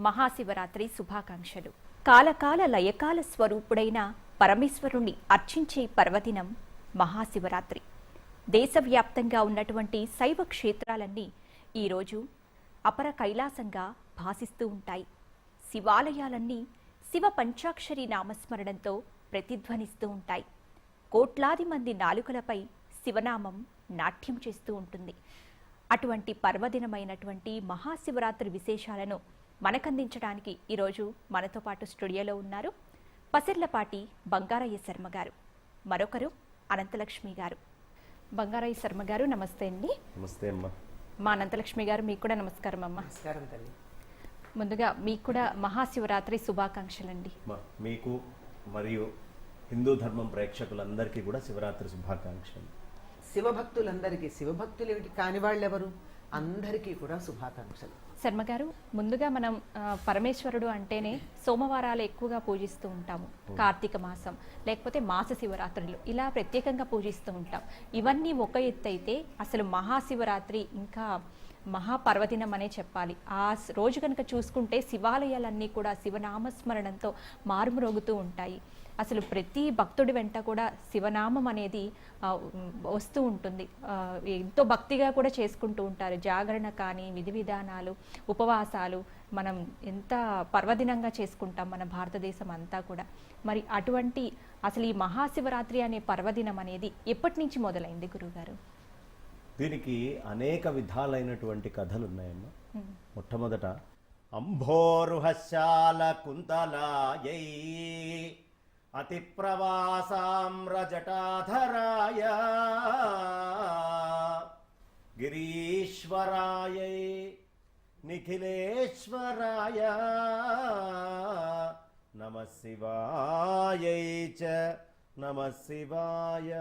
మహాశివరాత్రి శుభాకాంక్షలు. కాలకాల లయకాల స్వరూపుడైన పరమేశ్వరుణ్ణి అర్చించే పర్వదినం మహాశివరాత్రి. దేశవ్యాప్తంగా ఉన్నటువంటి శైవ క్షేత్రాలన్నీ ఈరోజు అపర కైలాసంగా భాసిస్తూ ఉంటాయి. శివాలయాలన్నీ శివ పంచాక్షరి నామస్మరణంతో ప్రతిధ్వనిస్తూ ఉంటాయి. కోట్లాది మంది నాలుకలపై శివనామం నాట్యం చేస్తూ ఉంటుంది. అటువంటి పర్వదినమైనటువంటి మహాశివరాత్రి విశేషాలను మనకందించడానికి ఈరోజు మనతో పాటు స్టూడియోలో ఉన్నారు పసిర్లపాటి బంగారయ్య శర్మ గారు, మరొకరు అనంతలక్ష్మి గారు. బంగారయ్య శర్మ గారు నమస్తే అండి. నమస్తే అమ్మా. మా అనంతలక్ష్మి గారు మీకు కూడా నమస్కారం అమ్మా. నమస్కారం తల్లి. ముందుగా మీకు కూడా మహాశివరాత్రి శుభాకాంక్షలండి. మీకు మరియు హిందూ ధర్మం ప్రేక్షకులందరికీ కూడా శివరాత్రి శుభాకాంక్షలు. శివభక్తులందరికీ, శివభక్తులు ఏమిటి కాని వాళ్ళెవరు, అందరికీ కూడా శుభాకాంక్షలు. శర్మ గారు, ముందుగా మనం పరమేశ్వరుడు అంటేనే సోమవారాలు ఎక్కువగా పూజిస్తూ ఉంటాము. కార్తీక మాసం లేకపోతే మాస శివరాత్రులు ఇలా ప్రత్యేకంగా పూజిస్తూ ఉంటాం. ఇవన్నీ ఒక ఎత్తు అయితే అసలు మహాశివరాత్రి ఇంకా మహాపర్వదినం అనే చెప్పాలి. ఆ రోజు కనుక చూసుకుంటే శివాలయాలన్నీ కూడా శివనామస్మరణంతో మారుమ్రోగుతూ ఉంటాయి. అసలు ప్రతి భక్తుడి వెంట కూడా శివనామం అనేది వస్తూ ఉంటుంది. ఎంతో భక్తిగా కూడా చేసుకుంటూ ఉంటారు. జాగరణ కానీ, విధి విధానాలు, ఉపవాసాలు మనం ఎంత పర్వదినంగా చేసుకుంటాం మన భారతదేశం అంతా కూడా. మరి అటువంటి అసలు ఈ మహాశివరాత్రి అనే పర్వదినం అనేది ఎప్పటి నుంచి మొదలైంది గురుగారు? దీనికి అనేక విధాలైనటువంటి కథలు ఉన్నాయమ్మా. మొట్టమొదట అంభోరుహశాల కుంతలాయై అతి ప్రవాసామ్రజటాధరాయ గిరీశ్వరాయై నిఖిలేశ్వరాయ నమః శివాయై చ నమః శివాయ.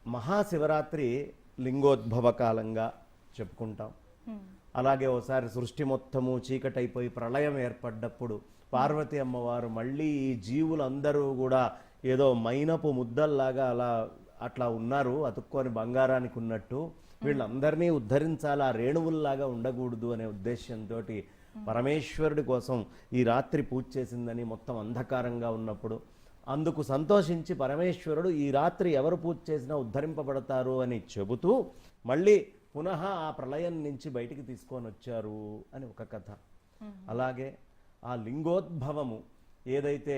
మహాశివరాత్రి లింగోద్భవ కాలంగా చెప్పుకుంటాం. అలాగే ఒకసారి సృష్టి మొత్తము చీకటైపోయి ప్రళయం ఏర్పడ్డప్పుడు పార్వతి అమ్మవారు మళ్ళీ ఈ జీవులందరూ కూడా ఏదో మైనపు ముద్దల్లాగా అట్లా ఉన్నారు, అతుక్కొని బంగారానికి ఉన్నట్టు. వీళ్ళందరినీ ఉద్ధరించాలి, ఆ రేణువుల్లాగా ఉండకూడదు అనే ఉద్దేశంతో పరమేశ్వరుడి కోసం ఈ రాత్రి పూజ చేసిందని మొత్తం అంధకారంగా ఉన్నప్పుడు అందుకు సంతోషించి పరమేశ్వరుడు ఈ రాత్రి ఎవరు పూజ చేసినా ఉద్ధరింపబడతారు అని చెబుతూ మళ్ళీ పునః ఆ ప్రళయం నుంచి బయటికి తీసుకొని వచ్చారు అని ఒక కథ. అలాగే ఆ లింగోద్భవము ఏదైతే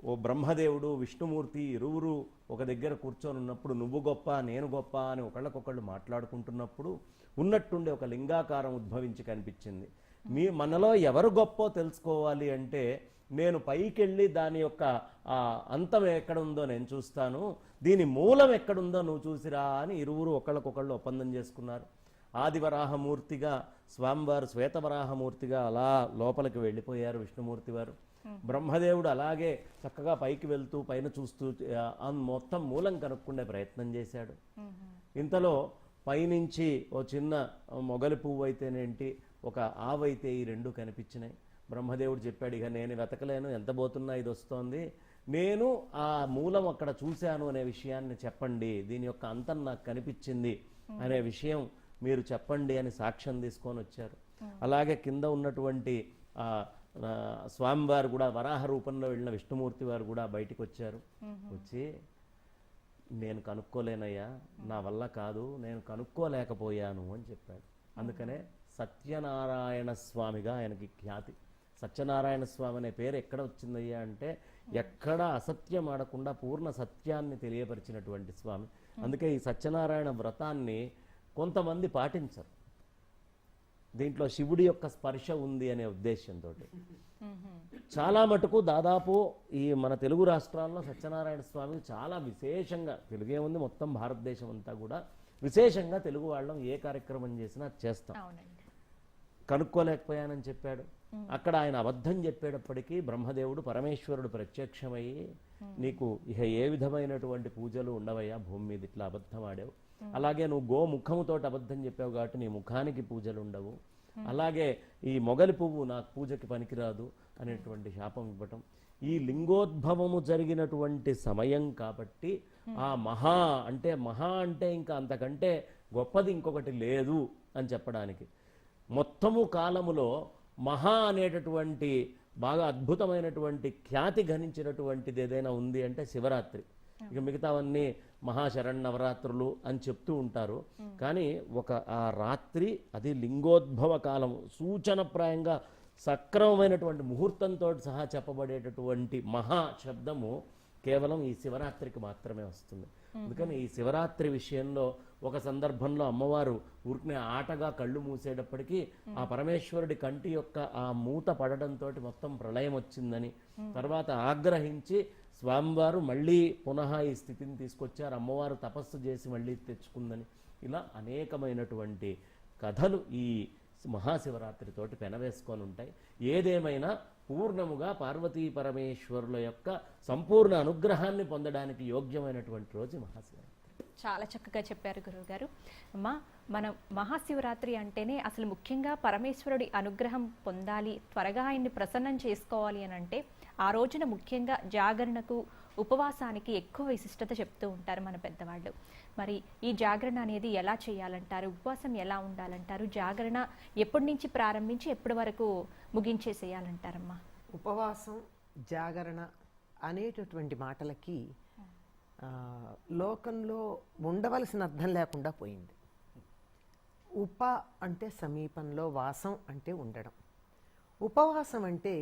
ఓ బ్రహ్మదేవుడు విష్ణుమూర్తి ఇరువురు ఒక దగ్గర కూర్చొని ఉన్నప్పుడు నువ్వు గొప్ప నేను గొప్ప అని ఒకళ్ళకొకళ్ళు మాట్లాడుకుంటున్నప్పుడు ఉన్నట్టుండి ఒక లింగాకారం ఉద్భవించి కనిపించింది. మనలో ఎవరు గొప్పో తెలుసుకోవాలి అంటే నేను పైకెళ్ళి దాని యొక్క అంతం ఎక్కడుందో నేను చూస్తాను, దీని మూలం ఎక్కడుందో నువ్వు చూసిరా అని ఇరువురు ఒకళ్ళకొకళ్ళు ఒప్పందం చేసుకున్నారు. ఆదివరాహమూర్తిగా స్వామివారు శ్వేతవరాహమూర్తిగా అలా లోపలికి వెళ్ళిపోయారు విష్ణుమూర్తి వారు. బ్రహ్మదేవుడు అలాగే చక్కగా పైకి వెళ్తూ పైన చూస్తూ మొత్తం మూలం కనుక్కుండే ప్రయత్నం చేశాడు. ఇంతలో పైనుంచి ఓ చిన్న మొగలి పువ్వు అయితేనేంటి, ఒక ఆవైతే ఈ రెండు కనిపించినాయి. బ్రహ్మదేవుడు చెప్పాడు, ఇక నేను వెతకలేను, ఎంత పోతున్నా ఇది వస్తోంది, నేను ఆ మూలం అక్కడ చూశాను అనే విషయాన్ని చెప్పండి, దీని యొక్క అంతం నాకు కనిపించింది అనే విషయం మీరు చెప్పండి అని సాక్ష్యం తీసుకొని వచ్చారు. అలాగే కింద ఉన్నటువంటి స్వామివారు కూడా వరాహ రూపంలో వెళ్ళిన విష్ణుమూర్తి వారు కూడా బయటికి వచ్చారు. వచ్చి నేను కనుక్కోలేనయ్యా, నా వల్ల కాదు, నేను కనుక్కోలేకపోయాను అని చెప్పాడు. అందుకనే సత్యనారాయణ స్వామిగా ఆయనకి ఖ్యాతి. సత్యనారాయణ స్వామి అనే పేరు ఎక్కడ వచ్చిందయ్యా అంటే ఎక్కడ అసత్యం ఆడకుండా పూర్ణ సత్యాన్ని తెలియపరిచినటువంటి స్వామి. అందుకే ఈ సత్యనారాయణ వ్రతాన్ని కొంతమంది పాటించరు, దీంట్లో శివుడి యొక్క స్పర్శ ఉంది అనే ఉద్దేశంతో. చాలా మటుకు దాదాపు ఈ మన తెలుగు రాష్ట్రాల్లో సత్యనారాయణ స్వామి చాలా విశేషంగా, తెలుగే ఉంది మొత్తం భారతదేశం అంతా కూడా విశేషంగా తెలుగు వాళ్ళం ఏ కార్యక్రమం చేసినా చేస్తాం. కనుక్కోలేకపోయానని చెప్పాడు. అక్కడ ఆయన అబద్ధం చెప్పేటప్పటికీ బ్రహ్మదేవుడు పరమేశ్వరుడు ప్రత్యక్షమయ్యి నీకు ఇక ఏ విధమైనటువంటి పూజలు ఉండవయ్యా భూమి మీద, ఇట్లా అబద్ధం ఆడావు, అలాగే నువ్వు గోముఖముతో అబద్ధం చెప్పావు కాబట్టి నీ ముఖానికి పూజలు ఉండవు, అలాగే ఈ మొగలి పువ్వు నాకు పూజకి పనికిరాదు అనేటువంటి శాపం ఇవ్వటం. ఈ లింగోద్భవము జరిగినటువంటి సమయం కాబట్టి ఆ మహా అంటే ఇంకా అంతకంటే గొప్పది ఇంకొకటి లేదు అని చెప్పడానికి. మొత్తము కాలములో మహా అనేటటువంటి బాగా అద్భుతమైనటువంటి ఖ్యాతి గణించినటువంటిది ఏదైనా ఉంది అంటే శివరాత్రి. ఇక మిగతావన్నీ మహాశరణవరాత్రులు అని చెప్తూ ఉంటారు. కానీ ఆ రాత్రి అది లింగోద్భవ కాలము సూచనప్రాయంగా సక్రమమైనటువంటి ముహూర్తంతో సహా చెప్పబడేటటువంటి మహా శబ్దము కేవలం ఈ శివరాత్రికి మాత్రమే వస్తుంది. అందుకని ఈ శివరాత్రి విషయంలో ఒక సందర్భంలో అమ్మవారు ఊరికనే ఆటగా కళ్ళు మూసేటప్పటికీ ఆ పరమేశ్వరుడి కంటి యొక్క ఆ మూత పడడంతో మొత్తం ప్రళయం వచ్చిందని, తర్వాత ఆగ్రహించి స్వామివారు మళ్ళీ పునః ఈ స్థితిని తీసుకొచ్చారు, అమ్మవారు తపస్సు చేసి మళ్ళీ తెచ్చుకుందని, ఇలా అనేకమైనటువంటి కథలు ఈ మహాశివరాత్రితోటి పెనవేసుకొని ఉంటాయి. ఏదేమైనా పూర్ణముగా పార్వతీ పరమేశ్వరుల యొక్క సంపూర్ణ అనుగ్రహాన్ని పొందడానికి యోగ్యమైనటువంటి రోజు మహాశివరాత్రి. చాలా చక్కగా చెప్పారు గురువుగారు. మనం మహాశివరాత్రి అంటేనే అసలు ముఖ్యంగా పరమేశ్వరుడి అనుగ్రహం పొందాలి, త్వరగా ఆయన్ని ప్రసన్నం చేసుకోవాలి అని అంటే ఆ రోజున ముఖ్యంగా జాగరణకు, ఉపవాసానికి ఎక్కువ విశిష్టత చెప్తూ ఉంటారు మన పెద్దవాళ్ళు. మరి ఈ జాగరణ అనేది ఎలా చేయాలంటారు? ఉపవాసం ఎలా ఉండాలంటారు? జాగరణ ఎప్పటి నుంచి ప్రారంభించి ఎప్పటి వరకు ముగించేసేయాలంటారమ్మా? ఉపవాసం, జాగరణ అనేటటువంటి మాటలకి లోకంలో ఉండవలసిన అర్థం లేకుండా పోయింది. ఉప అంటే సమీపంలో, వాసం అంటే ఉండడం. ఉపవాసం అంటే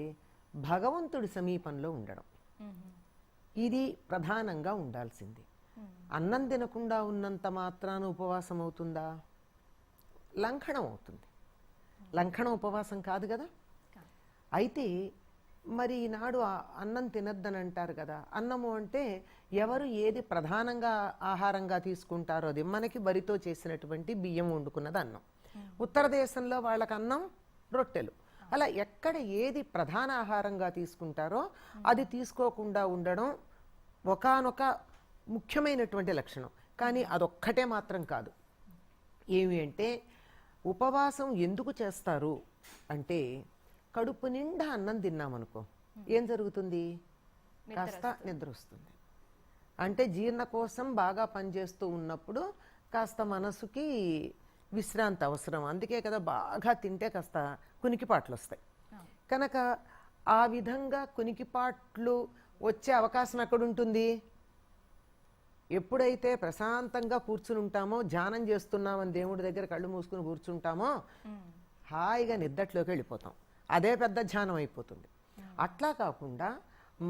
భగవంతుడి సమీపంలో ఉండడం. ఇది ప్రధానంగా ఉండాల్సింది. అన్నం తినకుండా ఉన్నంత మాత్రాన ఉపవాసం అవుతుందా? లంఘనం అవుతుంది. లంఘనం ఉపవాసం కాదు కదా. అయితే మరి ఈనాడు అన్నం తినద్దని అంటారు కదా. అన్నము అంటే ఎవరు ఏది ప్రధానంగా ఆహారంగా తీసుకుంటారో అది. మనకి వరితో చేసినటువంటి బియ్యం వండుకున్నది అన్నం. ఉత్తర దేశంలో వాళ్ళకి అన్నం రొట్టెలు. అలా ఎక్కడ ఏది ప్రధాన ఆహారంగా తీసుకుంటారో అది తీసుకోకుండా ఉండడం ఒకానొక ముఖ్యమైనటువంటి లక్షణం. కానీ అదొక్కటే మాత్రం కాదు. ఏమి అంటే ఉపవాసం ఎందుకు చేస్తారు అంటే, కడుపు నిండా అన్నం తిన్నామనుకో ఏం జరుగుతుంది? కాస్త నిద్ర వస్తుంది. అంటే జీర్ణ కోసం బాగా పనిచేస్తూ ఉన్నప్పుడు కాస్త మనసుకి విశ్రాంతి అవసరం. అందుకే కదా బాగా తింటే కాస్త కునికిపాట్లు వస్తాయి. కనుక ఆ విధంగా కునికిపాట్లు వచ్చే అవకాశం ఎక్కడుంటుంది? ఎప్పుడైతే ప్రశాంతంగా కూర్చుని ఉంటామో, ధ్యానం చేస్తున్నామని దేవుడి దగ్గర కళ్ళు మూసుకుని కూర్చుంటామో హాయిగా నిద్దట్లోకి వెళ్ళిపోతాం. అదే పెద్ద ధ్యానం అయిపోతుంది. అట్లా కాకుండా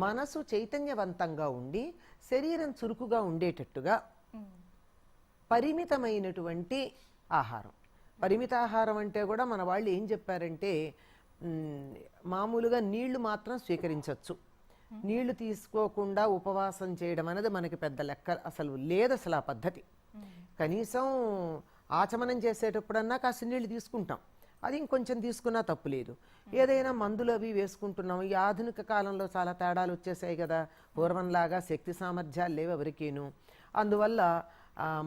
మనసు చైతన్యవంతంగా ఉండి శరీరం చురుకుగా ఉండేటట్టుగా పరిమితమైనటువంటి ఆహారం. పరిమిత ఆహారం అంటే కూడా మన వాళ్ళు ఏం చెప్పారంటే, మామూలుగా నీళ్లు మాత్రం స్వీకరించవచ్చు. నీళ్లు తీసుకోకుండా ఉపవాసం చేయడం అనేది మనకి పెద్ద లెక్క అసలు లేదు. అసలు ఆ పద్ధతి కనీసం ఆచమనం చేసేటప్పుడన్నా కాస్త నీళ్లు తీసుకుంటాం. అది ఇంకొంచెం తీసుకున్నా తప్పు లేదు. ఏదైనా మందులు అవి వేసుకుంటున్నాం. ఈ ఆధునిక కాలంలో చాలా తేడాలు వచ్చేసాయి కదా. పూర్వంలాగా శక్తి సామర్థ్యాలు లేవు ఎవరికేను. అందువల్ల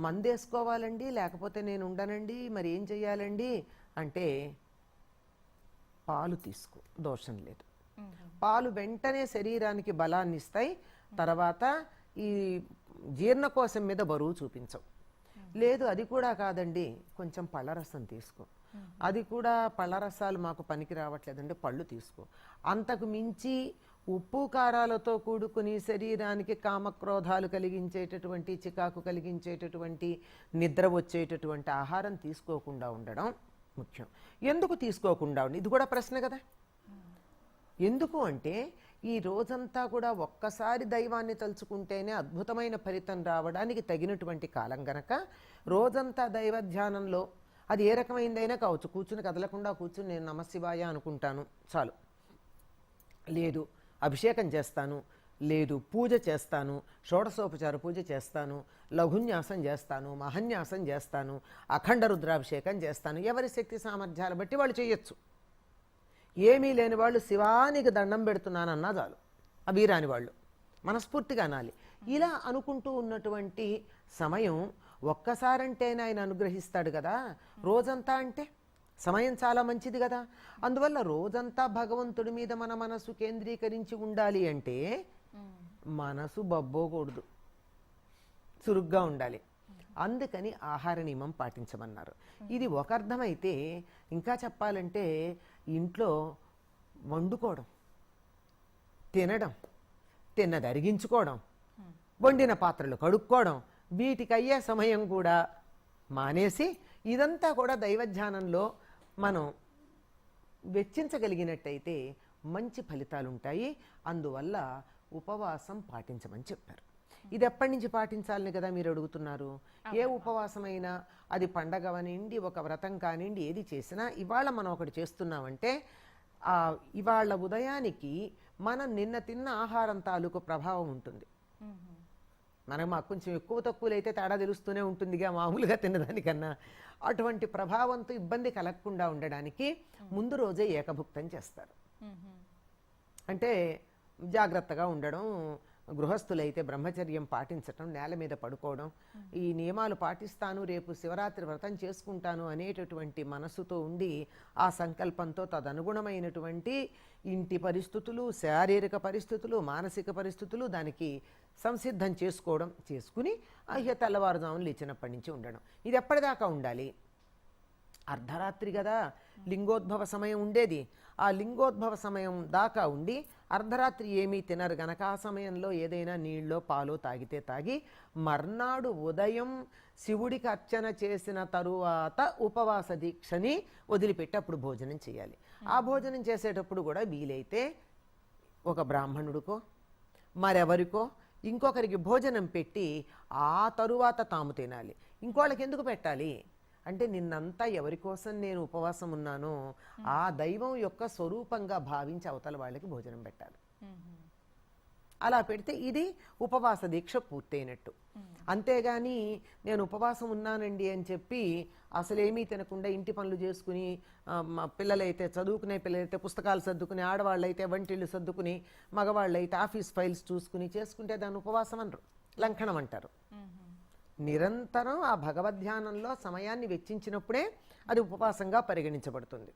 మందు వేసుకోవాలండి, లేకపోతే నేను ఉండనండి, మరి ఏం చెయ్యాలండి అంటే పాలు తీసుకో, దోషం లేదు. పాలు వెంటనే శరీరానికి బలాన్ని ఇస్తాయి. తర్వాత ఈ జీర్ణకోశం మీద బరువు చూపించవు. లేదు అది కూడా కాదండి, కొంచెం పళ్ళరసం తీసుకో. అది కూడా పళ్ళరసాలు మాకు పనికి రావట్లేదండి, పళ్ళు తీసుకో. అంతకు మించి ఉప్పు కారాలతో కూడుకుని శరీరానికి కామక్రోధాలు కలిగించేటటువంటి, చికాకు కలిగించేటటువంటి, నిద్ర వచ్చేటటువంటి ఆహారం తీసుకోకుండా ఉండడం ముఖ్యం. ఎందుకు తీసుకోకుండా ఉండి? ఇది కూడా ప్రశ్న కదా. ఎందుకు అంటే ఈ రోజంతా కూడా ఒక్కసారి దైవాన్ని తలుచుకుంటేనే అద్భుతమైన ఫలితం రావడానికి తగినటువంటి కాలం గనక రోజంతా దైవ ధ్యానంలో, అది ఏ రకమైందైనా కావచ్చు, కూర్చుని కదలకుండా కూర్చుని నేను నమశివాయ అనుకుంటాను చాలు, లేదు అభిషేకం చేస్తాను, లేదు పూజ చేస్తాను, షోడశోపచార పూజ చేస్తాను, లఘున్యాసం చేస్తాను, మహన్యాసం చేస్తాను, అఖండ రుద్రాభిషేకం చేస్తాను, ఎవరి శక్తి సామర్థ్యాలు బట్టి వాళ్ళు చేయొచ్చు. ఏమీ లేని వాళ్ళు శివానికి దండం పెడుతున్నానన్నా చాలు, అవి రాని వాళ్ళు మనస్ఫూర్తిగా అనాలి. ఇలా అనుకుంటూ ఉన్నటువంటి సమయం ఒక్కసారంటేనే ఆయన అనుగ్రహిస్తాడు కదా. రోజంతా అంటే సమయం చాలా మంచిది కదా. అందువల్ల రోజంతా భగవంతుడి మీద మన మనసు కేంద్రీకరించి ఉండాలి అంటే మనసు బబ్బోకూడదు, చురుగ్గా ఉండాలి. అందుకని ఆహార నియమం పాటించమన్నారు. ఇది ఒక అర్థమైతే, ఇంకా చెప్పాలంటే ఇంట్లో వండుకోవడం, తినడం, తిన్నది అరిగించుకోవడం, వండిన పాత్రలు కడుక్కోవడం, వీటికయ్యే సమయం కూడా మానేసి ఇదంతా కూడా దైవధ్యానంలో మనం వెచ్చించగలిగినట్టయితే మంచి ఫలితాలు ఉంటాయి. అందువల్ల ఉపవాసం పాటించమని చెప్పారు. ఇది ఎప్పటి నుంచి పాటించాలని కదా మీరు అడుగుతున్నారు. ఏ ఉపవాసమైనా, అది పండగ కానివ్వండి, ఒక వ్రతం కానివ్వండి, ఏది చేసినా ఇవాళ మనం ఒకటి చేస్తున్నామంటే ఇవాళ ఉదయానికి మనం నిన్న తిన్న ఆహారం తాలూకు ప్రభావం ఉంటుంది. మనకు మాకు కొంచెం ఎక్కువ తక్కువలు అయితే తేడా తెలుస్తూనే ఉంటుందిగా మామూలుగా తిన్నదానికన్నా. అటువంటి ప్రభావంతో ఇబ్బంది కలగకుండా ఉండడానికి ముందు రోజే ఏకభుక్తం చేస్తారు. అంటే జాగ్రత్తగా ఉండడం, గృహస్థులైతే బ్రహ్మచర్యం పాటించటం, నేల మీద పడుకోవడం, ఈ నియమాలు పాటిస్తాను, రేపు శివరాత్రి వ్రతం చేసుకుంటాను అనేటటువంటి మనసుతో ఉండి ఆ సంకల్పంతో తదనుగుణమైనటువంటి ఇంటి పరిస్థితులు, శారీరక పరిస్థితులు, మానసిక పరిస్థితులు దానికి సంసిద్ధం చేసుకుని అయ్యే తెల్లవారుజామున లేచినప్పటి నుంచి ఉండడం. ఇది ఎప్పటిదాకా ఉండాలి? అర్ధరాత్రి కదా లింగోద్భవ సమయం ఉండేది. ఆ లింగోద్భవ సమయం దాకా ఉండి అర్ధరాత్రి ఏమీ తినరు గనక ఆ సమయంలో ఏదైనా నీళ్ళో పాలో తాగితే తాగి మర్నాడు ఉదయం శివుడికి అర్చన చేసిన తరువాత ఉపవాస దీక్షని వదిలిపెట్టి అప్పుడు భోజనం చేయాలి. ఆ భోజనం చేసేటప్పుడు కూడా వీలైతే ఒక బ్రాహ్మణుడికో మరెవరికో ఇంకొకరికి భోజనం పెట్టి ఆ తరువాత తాము తినాలి. ఇంకోళ్ళకి ఎందుకు పెట్టాలి అంటే, నిన్నంతా ఎవరి కోసం నేను ఉపవాసం ఉన్నానో ఆ దైవం యొక్క స్వరూపంగా భావించి అవతల వాళ్ళకి భోజనం పెట్టాలి. అలా పెడితే ఇది ఉపవాస దీక్ష పూర్తయినట్టు. అంతేగాని నేను ఉపవాసం ఉన్నానండి అని చెప్పి అసలేమీ తినకుండా ఇంటి పనులు చేసుకుని, పిల్లలైతే చదువుకునే పిల్లలైతే పుస్తకాలు సర్దుకుని, ఆడవాళ్ళైతే వంటిళ్ళు సర్దుకుని, మగవాళ్ళైతే ఆఫీస్ ఫైల్స్ చూసుకుని చేసుకుంటే దాన్ని ఉపవాసం అనరు, లంఘనం అంటారు. నిరంతరం ఆ భగవద్ధ్యానంలో సమయాన్ని వెచ్చించినప్పుడే అది ఉపవాసంగా పరిగణించబడుతుంది.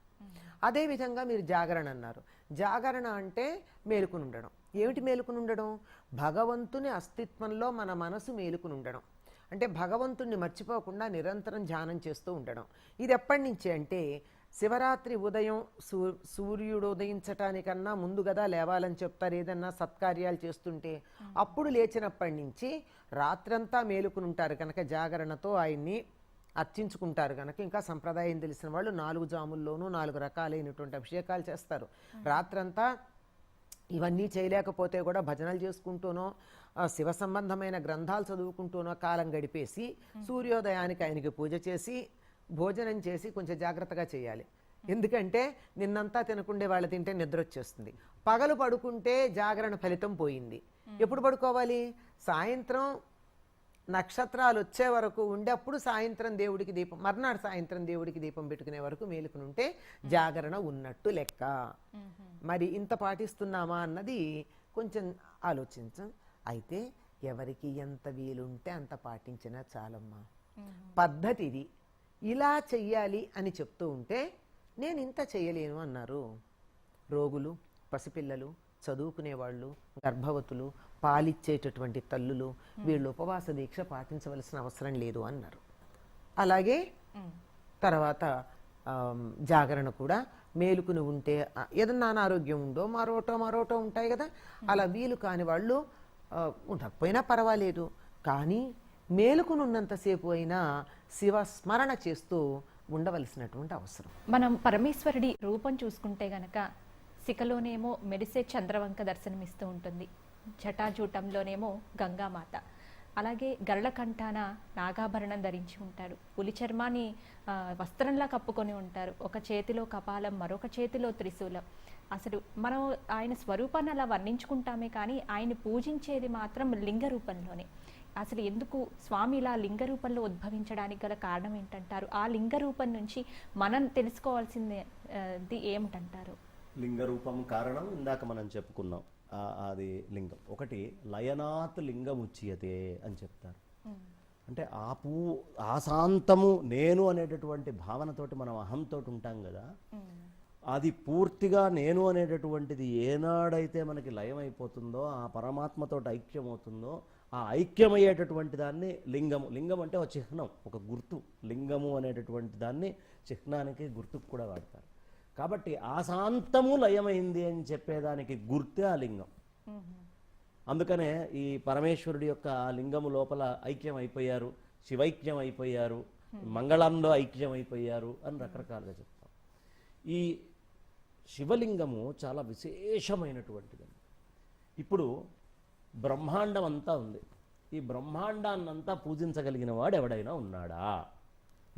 అదేవిధంగా మీరు జాగరణ అన్నారు. జాగరణ అంటే మేలుకుని ఉండడం. ఏమిటి మేలుకుని ఉండడం? భగవంతుని అస్తిత్వంలో మన మనసు మేలుకుని ఉండడం. అంటే భగవంతుణ్ణి మర్చిపోకుండా నిరంతరం ధ్యానం చేస్తూ ఉండడం. ఇది ఎప్పటి నుంచి అంటే, శివరాత్రి ఉదయం సూర్యుడు ఉదయించటానికన్నా ముందు కదా లేవాలని చెప్తారు ఏదన్నా సత్కార్యాలు చేస్తుంటే. అప్పుడు లేచినప్పటి నుంచి రాత్రంతా మేలుకుని ఉంటారు కనుక జాగరణతో ఆయన్ని అర్చించుకుంటారు కనుక, ఇంకా సంప్రదాయం తెలిసిన వాళ్ళు 4 జాముల్లోనూ 4 రకాలైనటువంటి అభిషేకాలు చేస్తారు. రాత్రంతా ఇవన్నీ చేయలేకపోతే కూడా భజనలు చేసుకుంటూనో శివ సంబంధమైన గ్రంథాలు చదువుకుంటూనో కాలం గడిపేసి సూర్యోదయానికి ఆయనకి పూజ చేసి భోజనం చేసి కొంచెం జాగ్రత్తగా చేయాలి. ఎందుకంటే నిన్నంతా తినకుండే వాళ్ళు తింటే నిద్ర వచ్చేస్తుంది. పగలు పడుకుంటే జాగరణ ఫలితం పోయింది. ఎప్పుడు పడుకోవాలి? సాయంత్రం నక్షత్రాలు వచ్చే వరకు ఉండి అప్పుడు సాయంత్రం దేవుడికి దీపం, మర్నాడు సాయంత్రం దేవుడికి దీపం పెట్టుకునే వరకు మేలుకుని ఉంటే జాగరణ ఉన్నట్టు లెక్క. మరి ఇంత పాటిస్తున్నామా అన్నది కొంచెం ఆలోచించం. అయితే ఎవరికి ఎంత వీలుంటే అంత పాటించినా చాలమ్మా. పద్ధతి ఇది, ఇలా చెయ్యాలి అని చెప్తూ ఉంటే నేను ఇంత చెయ్యలేను అన్నారు. రోగులు, పసిపిల్లలు, చదువుకునేవాళ్ళు, గర్భవతులు, పాలిచ్చేటటువంటి తల్లులు వీళ్ళు ఉపవాస దీక్ష పాటించవలసిన అవసరం లేదు అన్నారు. అలాగే తర్వాత జాగరణ కూడా మేలుకుని ఉంటే ఏదన్నా అనారోగ్యం ఉందో మరోటో ఉంటాయి కదా, అలా వీలు కాని వాళ్ళు ఉండకపోయినా పర్వాలేదు, కానీ మేలుకుని ఉన్నంతసేపు అయినా శివ స్మరణ చేస్తూ ఉండవలసినటువంటి అవసరం. మనం పరమేశ్వరుడి రూపం చూసుకుంటే గనక శిఖలోనేమో మెరిసే చంద్రవంక దర్శనమిస్తూ ఉంటుంది, జటాజూటంలోనేమో గంగామాత, అలాగే గరళకంఠాన నాగాభరణం ధరించి ఉంటాడు, పులి చర్మాన్ని వస్త్రంలా కప్పుకొని ఉంటారు, ఒక చేతిలో కపాలం మరొక చేతిలో త్రిశూలం. అసలు మనం ఆయన స్వరూపాన్ని అలా వర్ణించుకుంటామే కానీ ఆయన పూజించేది మాత్రం లింగ రూపంలోనే. అసలు ఎందుకు స్వామి ఇలా లింగ రూపంలో ఉద్భవించడానికి గల కారణం ఏంటంటారు? ఆ లింగ రూపం నుంచి మనం తెలుసుకోవాల్సింది ఏమిటంటారు? లింగ రూపం కారణం ఇందాక మనం చెప్పుకున్నాం. అది లింగం ఒకటి, లయనాత్ లింగం ఉచ్యతే అని చెప్తారు. అంటే ఆ శాంతము నేను అనేటటువంటి భావనతోటి మనం అహంతో ఉంటాం కదా, అది పూర్తిగా నేను అనేటటువంటిది ఏనాడైతే మనకి లయం అయిపోతుందో, ఆ పరమాత్మతో ఐక్యం అవుతుందో ఆ ఐక్యమయ్యేటటువంటి దాన్ని లింగము. లింగం అంటే ఒక చిహ్నం, ఒక గుర్తు. లింగము అనేటటువంటి దాన్ని చిహ్నానికి గుర్తుకు కూడా వాడతారు. కాబట్టి ఆ శాంతము లయమైంది అని చెప్పేదానికి గుర్తే ఆ లింగం. అందుకనే ఈ పరమేశ్వరుడి యొక్క ఆ లింగము లోపల ఐక్యం అయిపోయారు, శివైక్యం అయిపోయారు, మంగళంలో ఐక్యం అయిపోయారు అని రకరకాలుగా చెప్తాం. ఈ శివలింగము చాలా విశేషమైనటువంటిది. ఇప్పుడు బ్రహ్మాండం అంతా ఉంది. ఈ బ్రహ్మాండాన్నంతా పూజించగలిగిన వాడు ఎవడైనా ఉన్నాడా?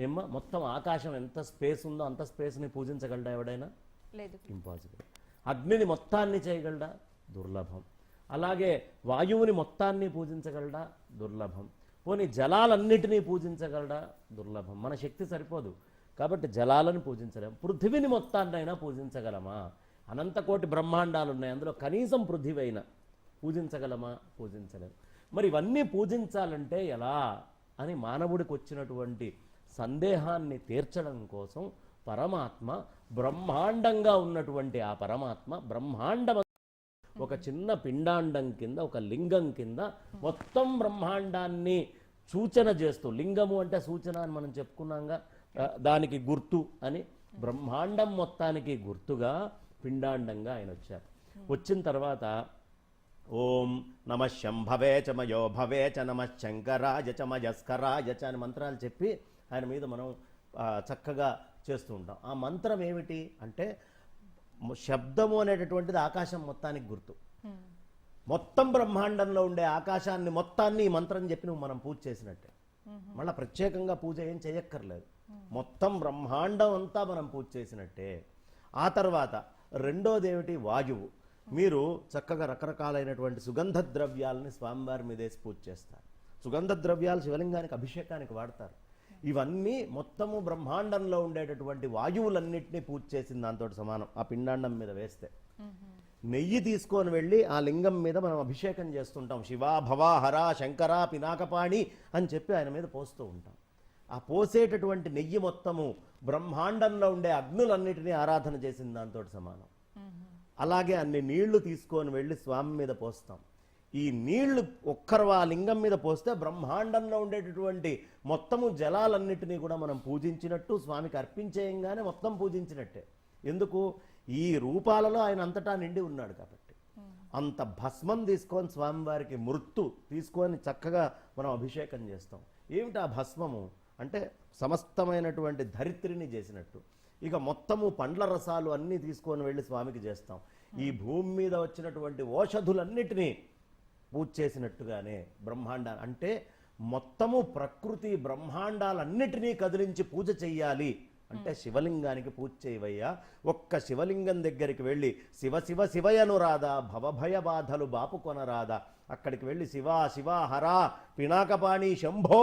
ఏమ్మా, మొత్తం ఆకాశం ఎంత స్పేస్ ఉందో అంత స్పేస్ని పూజించగలడా ఎవడైనా? లేదు. ఇంపాసిబుల్. అగ్నిని మొత్తాన్ని చేయగలడా? దుర్లభం. అలాగే వాయువుని మొత్తాన్ని పూజించగలడా? దుర్లభం. పోనీ జలాలన్నిటినీ పూజించగలడా? దుర్లభం. మన శక్తి సరిపోదు కాబట్టి జలాలను పూజించలేం. పృథివిని మొత్తాన్నైనా పూజించగలమా? అనంతకోటి బ్రహ్మాండాలు ఉన్నాయి, అందులో కనీసం పృథివైనా పూజించగలమా? పూజించలేం. మరి ఇవన్నీ పూజించాలంటే ఎలా అని మానవుడికి వచ్చినటువంటి సందేహాన్ని తీర్చడం కోసం పరమాత్మ, బ్రహ్మాండంగా ఉన్నటువంటి ఆ పరమాత్మ బ్రహ్మాండం ఒక చిన్న పిండాండం కింద, ఒక లింగం కింద మొత్తం బ్రహ్మాండాన్ని సూచన చేస్తూ, లింగము అంటే సూచన అని మనం చెప్పుకున్నాంగా, దానికి గుర్తు అని, బ్రహ్మాండం మొత్తానికి గుర్తుగా పిండాండంగా ఆయన వచ్చారు. వచ్చిన తర్వాత ఓం నమ శంభవే చ మయో భవే చ నమ శంకరాయ చ మయస్కరాయ చ అని మంత్రాలు చెప్పి ఆయన మీద మనం చక్కగా చేస్తూ ఉంటాం. ఆ మంత్రం ఏమిటి అంటే, శబ్దము అనేటటువంటిది ఆకాశం మొత్తానికి గుర్తు. మొత్తం బ్రహ్మాండంలో ఉండే ఆకాశాన్ని మొత్తాన్ని ఈ మంత్రం చెప్పి నువ్వు మనం పూజ చేసినట్టే. మళ్ళీ ప్రత్యేకంగా పూజ ఏం చేయక్కర్లేదు, మొత్తం బ్రహ్మాండం అంతా మనం పూజ చేసినట్టే. ఆ తర్వాత రెండోది ఏమిటి? వాయువు. మీరు చక్కగా రకరకాలైనటువంటి సుగంధ ద్రవ్యాలని స్వామివారి మీదేసి పూజ చేస్తారు. సుగంధ ద్రవ్యాలు శివలింగానికి అభిషేకానికి వాడతారు. ఇవన్నీ మొత్తము బ్రహ్మాండంలో ఉండేటటువంటి వాయువులన్నింటినీ పూజ చేసిన దాంతో సమానం. ఆ పిండాండం మీద వేస్తే నెయ్యి తీసుకొని వెళ్ళి ఆ లింగం మీద మనం అభిషేకం చేస్తుంటాం. శివా భవా హరా శంకర పినాకపాణి అని చెప్పి ఆయన మీద పోస్తూ ఉంటాం. ఆ పోసేటటువంటి నెయ్యి మొత్తము బ్రహ్మాండంలో ఉండే అగ్నులన్నిటినీ ఆరాధన చేసిన దాంతో సమానం. అలాగే అన్ని నీళ్లు తీసుకొని వెళ్ళి స్వామి మీద పోస్తాం. ఈ నీళ్లు ఒక్కరు ఆ లింగం మీద పోస్తే బ్రహ్మాండంలో ఉండేటటువంటి మొత్తము జలాలన్నిటినీ కూడా మనం పూజించినట్టు, స్వామికి అర్పించేయంగానే మొత్తం పూజించినట్టే. ఎందుకు? ఈ రూపాలలో ఆయన అంతటా నిండి ఉన్నాడు కాబట్టి. అంత భస్మం తీసుకొని స్వామివారికి మృత్తు తీసుకొని చక్కగా మనం అభిషేకం చేస్తాం. ఏమిటి ఆ భస్మము అంటే, సమస్తమైనటువంటి ధరిత్రిని చేసినట్టు. ఇక మొత్తము పండ్ల రసాలు అన్నీ తీసుకొని వెళ్ళి స్వామికి చేస్తాం. ఈ భూమి మీద వచ్చినటువంటి ఓషధులన్నిటినీ పూజ చేసినట్టుగానే అంటే మొత్తము ప్రకృతి బ్రహ్మాండాలన్నిటినీ కదిలించి పూజ చెయ్యాలి అంటే శివలింగానికి పూజ చేయవయ్యా. ఒక్క శివలింగం దగ్గరికి వెళ్ళి శివ శివ శివయను రాదా, భవభయ బాధలు బాపుకొనరాదా, అక్కడికి వెళ్ళి శివ శివ హరా పినాకపాణి శంభో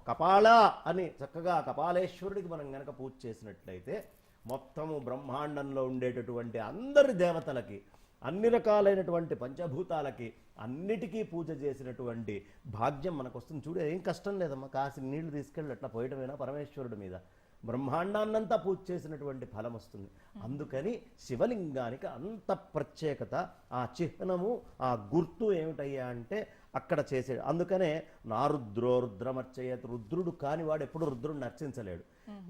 కపాల అని చక్కగా కపాలేశ్వరుడికి మనం గనక పూజ చేసినట్లయితే మొత్తము బ్రహ్మాండంలో ఉండేటటువంటి అందరి దేవతలకి, అన్ని రకాలైనటువంటి పంచభూతాలకి అన్నిటికీ పూజ చేసినటువంటి భాగ్యం మనకు వస్తుంది. చూడు, ఏం కష్టం లేదమ్మా, కాసి నీళ్లు తీసుకెళ్ళి అట్లా పోయటమేనా పరమేశ్వరుడి మీద, బ్రహ్మాండాన్నంతా పూజ చేసినటువంటి ఫలం వస్తుంది. అందుకని శివలింగానికి అంత ప్రత్యేకత. ఆ చిహ్నము, ఆ గుర్తు ఏమిటయ్యా అంటే అక్కడ చేసే. అందుకనే నారుద్రో రుద్రమర్చయత్, రుద్రుడు కాని వాడు ఎప్పుడు రుద్రుడిని అర్చించలేడు.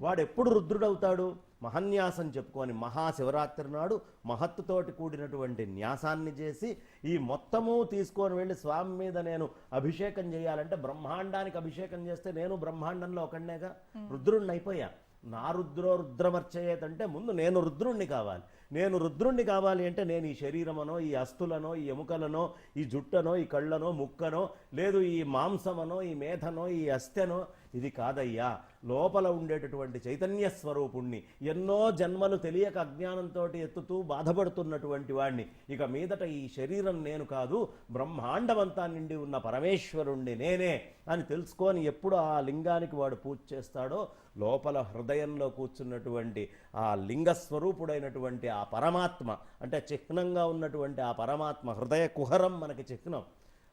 వాడు ఎప్పుడు రుద్రుడవుతాడు? మహన్యాసం చెప్పుకొని మహాశివరాత్రి నాడు మహత్తుతోటి కూడినటువంటి న్యాసాన్ని చేసి ఈ మొత్తము తీసుకొని వెళ్ళి స్వామి మీద నేను అభిషేకం చేయాలంటే, బ్రహ్మాండానికి అభిషేకం చేస్తే నేను బ్రహ్మాండంలో ఒకడినేగా, రుద్రుడిని అయిపోయా. నా రుద్రో రుద్రమర్చయేత్ అంటే ముందు నేను రుద్రుణ్ణి కావాలి. నేను రుద్రుణ్ణి కావాలి అంటే నేను ఈ శరీరమనో, ఈ అస్థులనో, ఈ ఎముకలనో, ఈ జుట్టనో, ఈ కళ్ళనో, ముక్కనో, లేదు ఈ మాంసమనో, ఈ మేధనో, ఈ అస్థెనో, ఇది కాదయ్యా. లోపల ఉండేటటువంటి చైతన్య స్వరూపుణ్ణి, ఎన్నో జన్మలు తెలియక అజ్ఞానంతో ఎత్తుతూ బాధపడుతున్నటువంటి వాడిని, ఇక మీదట ఈ శరీరం నేను కాదు, బ్రహ్మాండమంతా నిండి ఉన్న పరమేశ్వరుణ్ణి నేనే అని తెలుసుకొని ఎప్పుడు ఆ లింగానికి వాడు పూజ చేస్తాడో, లోపల హృదయంలో కూర్చున్నటువంటి ఆ లింగస్వరూపుడైనటువంటి ఆ పరమాత్మ, అంటే చిహ్నంగా ఉన్నటువంటి ఆ పరమాత్మ, హృదయ కుహరం మనకి చిహ్నం,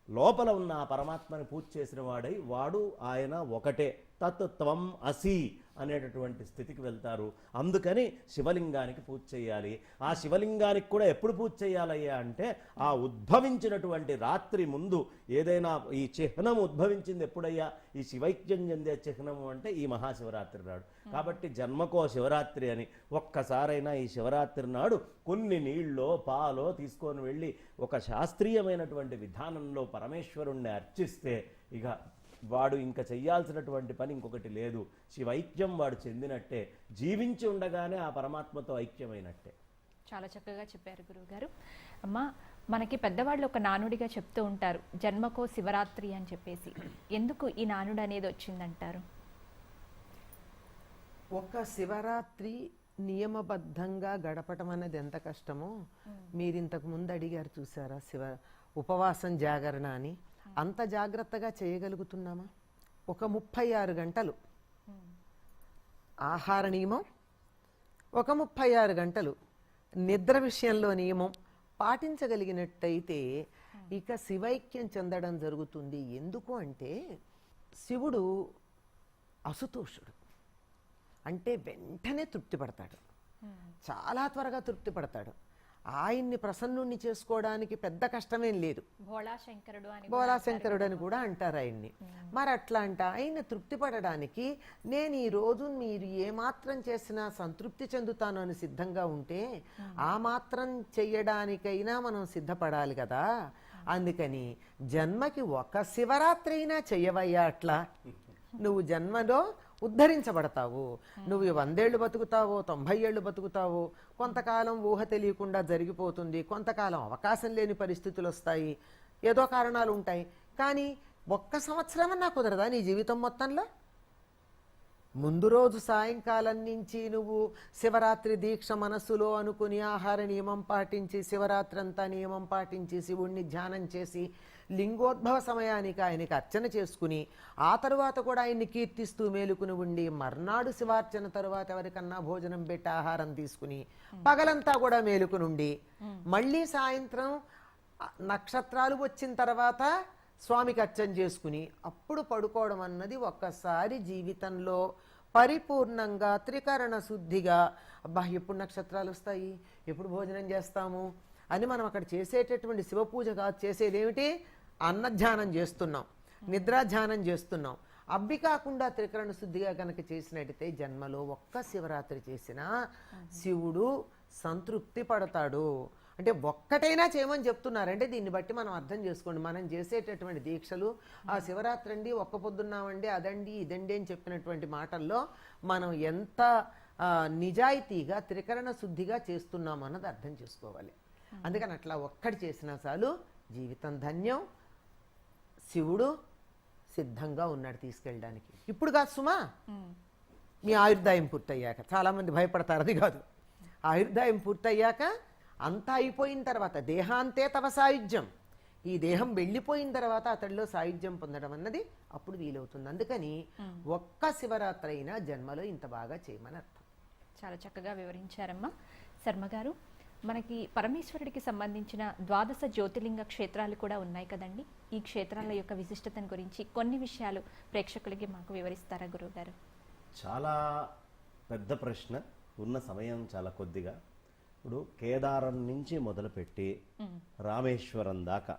లోపల ఉన్న ఆ పరమాత్మని పూజ చేసిన వాడై వాడు ఆయన ఒకటే. తత్ త్వం అసి అనేటటువంటి స్థితికి వెళ్తారు. అందుకని శివలింగానికి పూజ చేయాలి. ఆ శివలింగానికి కూడా ఎప్పుడు పూజ చేయాలయ్యా అంటే ఆ ఉద్భవించినటువంటి రాత్రి ముందు ఏదైనా ఈ చిహ్నం ఉద్భవించింది ఎప్పుడయ్యా, ఈ శివైక్యం చెందే చిహ్నము అంటే ఈ మహాశివరాత్రి నాడు. కాబట్టి జన్మకో శివరాత్రి అని ఒక్కసారైనా ఈ శివరాత్రి నాడు కొన్ని నీళ్ళో పాలో తీసుకొని వెళ్ళి ఒక శాస్త్రీయమైనటువంటి విధానంలో పరమేశ్వరుణ్ణి అర్చిస్తే ఇక వాడు ఇంకా చెయ్యాల్సినటువంటి పని ఇంకొకటి లేదు. శివైక్యం వాడు చెందినట్టే, జీవించి ఉండగానే ఆ పరమాత్మతో ఐక్యమైనట్టే. చాలా చక్కగా చెప్పారు గురువుగారు. అమ్మ, మనకి పెద్దవాళ్ళు ఒక నానుడిగా చెప్తూ ఉంటారు, జన్మకో శివరాత్రి అని చెప్పేసి. ఎందుకు ఈ నానుడు అనేది వచ్చిందంటారు? ఒక శివరాత్రి నియమబద్ధంగా గడపటం అనేది ఎంత కష్టమో మీరు ఇంతకు ముందు అడిగారు చూసారా, ఉపవాసం జాగరణ అని. అంత జాగ్రత్తగా చేయగలుగుతున్నామా? ఒక 36 గంటలు ఆహార నియమం, ఒక 36 గంటలు నిద్ర విషయంలో నియమం పాటించగలిగినట్టయితే ఇక శివైక్యం చెందడం జరుగుతుంది. ఎందుకు అంటే శివుడు అసుతోషుడు, అంటే వెంటనే తృప్తి పడతాడు, చాలా త్వరగా తృప్తి పడతాడు. ఆయన్ని ప్రసన్నుణ్ణి చేసుకోవడానికి పెద్ద కష్టమేం లేదు. బోళా శంకరుడు అని కూడా అంటారు ఆయన్ని. మరి అట్లా అంట ఆయన తృప్తి పడడానికి నేను ఈ రోజు మీరు ఏమాత్రం చేసినా సంతృప్తి చెందుతాను అని సిద్ధంగా ఉంటే ఆ మాత్రం చెయ్యడానికైనా మనం సిద్ధపడాలి కదా. అందుకని జన్మకి ఒక శివరాత్రి అయినా చెయ్యవయ్యా. అట్లా నువ్వు జన్మలో ఉద్ధరించబడతావు. నువ్వు 100 ఏళ్ళు బతుకుతావో 90 ఏళ్ళు బతుకుతావో, కొంతకాలం ఊహ తెలియకుండా జరిగిపోతుంది, కొంతకాలం అవకాశం లేని పరిస్థితులు వస్తాయి, ఏదో కారణాలు ఉంటాయి. కానీ 1 సంవత్సరమన్నా కుదరదా నీ జీవితం మొత్తంలో? ముందు రోజు సాయంకాలం నుంచి నువ్వు శివరాత్రి దీక్ష మనస్సులో అనుకుని ఆహార నియమం పాటించి శివరాత్రి అంతా నియమం పాటించి శివుణ్ణి ధ్యానం చేసి లింగోద్భవ సమయానికి ఆయనకి అర్చన చేసుకుని ఆ తరువాత కూడా ఆయన్ని కీర్తిస్తూ మేలుకుని ఉండి మర్నాడు శివార్చన తరువాత ఎవరికన్నా భోజనం పెట్టి ఆహారం తీసుకుని పగలంతా కూడా మేలుకుని ఉండి మళ్ళీ సాయంత్రం నక్షత్రాలు వచ్చిన తర్వాత స్వామికి అర్చన చేసుకుని అప్పుడు పడుకోవడం అన్నది ఒక్కసారి జీవితంలో పరిపూర్ణంగా త్రికరణ శుద్ధిగా, అబ్బా ఎప్పుడు నక్షత్రాలు వస్తాయి, ఎప్పుడు భోజనం చేస్తాము అని మనం అక్కడ చేసేటటువంటి శివపూజ కాదు, చేసేదేమిటి? అన్నధ్యానం చేస్తున్నాం, నిద్రాధ్యానం చేస్తున్నాం. అబ్బి కాకుండా త్రికరణ శుద్ధిగా కనుక చేసినట్టయితే జన్మలో ఒక్క శివరాత్రి చేసినా శివుడు సంతృప్తి పడతాడు. అంటే ఒక్కటైనా చేయమని చెప్తున్నారంటే దీన్ని బట్టి మనం అర్థం చేసుకోండి. మనం చేసేటటువంటి దీక్షలు ఆ శివరాత్రి అండి, ఒక్క పొద్దున్నామండి, అదండి ఇదండి అని చెప్పినటువంటి మాటల్లో మనం ఎంత నిజాయితీగా త్రికరణ శుద్ధిగా చేస్తున్నాం అన్నది అర్థం చేసుకోవాలి. అందుకని అట్లా ఒక్కటి చేసినా చాలు, జీవితం ధన్యం. శివుడు సిద్ధంగా ఉన్నాడు తీసుకెళ్ళడానికి. ఇప్పుడు కాదు సుమా, మీ ఆయుర్దాయం పూర్తయ్యాక. చాలామంది భయపడతారు, అది కాదు. ఆయుర్దాయం పూర్తయ్యాక అంతా అయిపోయిన తర్వాత దేహాంతే తవ సాయుధ్యం, ఈ దేహం వెళ్ళిపోయిన తర్వాత అతడిలో సాయుధ్యం పొందడం అన్నది అప్పుడు వీలవుతుంది. అందుకని ఒక్క శివరాత్రి అయినా జన్మలో ఇంత బాగా చేయమని అర్థం. చాలా చక్కగా వివరించారమ్మా. శర్మ గారు, మనకి పరమేశ్వరుడికి సంబంధించిన 12 జ్యోతిర్లింగ క్షేత్రాలు కూడా ఉన్నాయి కదండి. ఈ క్షేత్రాల యొక్క విశిష్టతను గురించి కొన్ని విషయాలు ప్రేక్షకులకి మాకు వివరిస్తారా గురువుగారు? చాలా పెద్ద ప్రశ్న, ఉన్న సమయం చాలా కొద్దిగా. ఇప్పుడు కేదారం నుంచి మొదలుపెట్టి రామేశ్వరం దాకా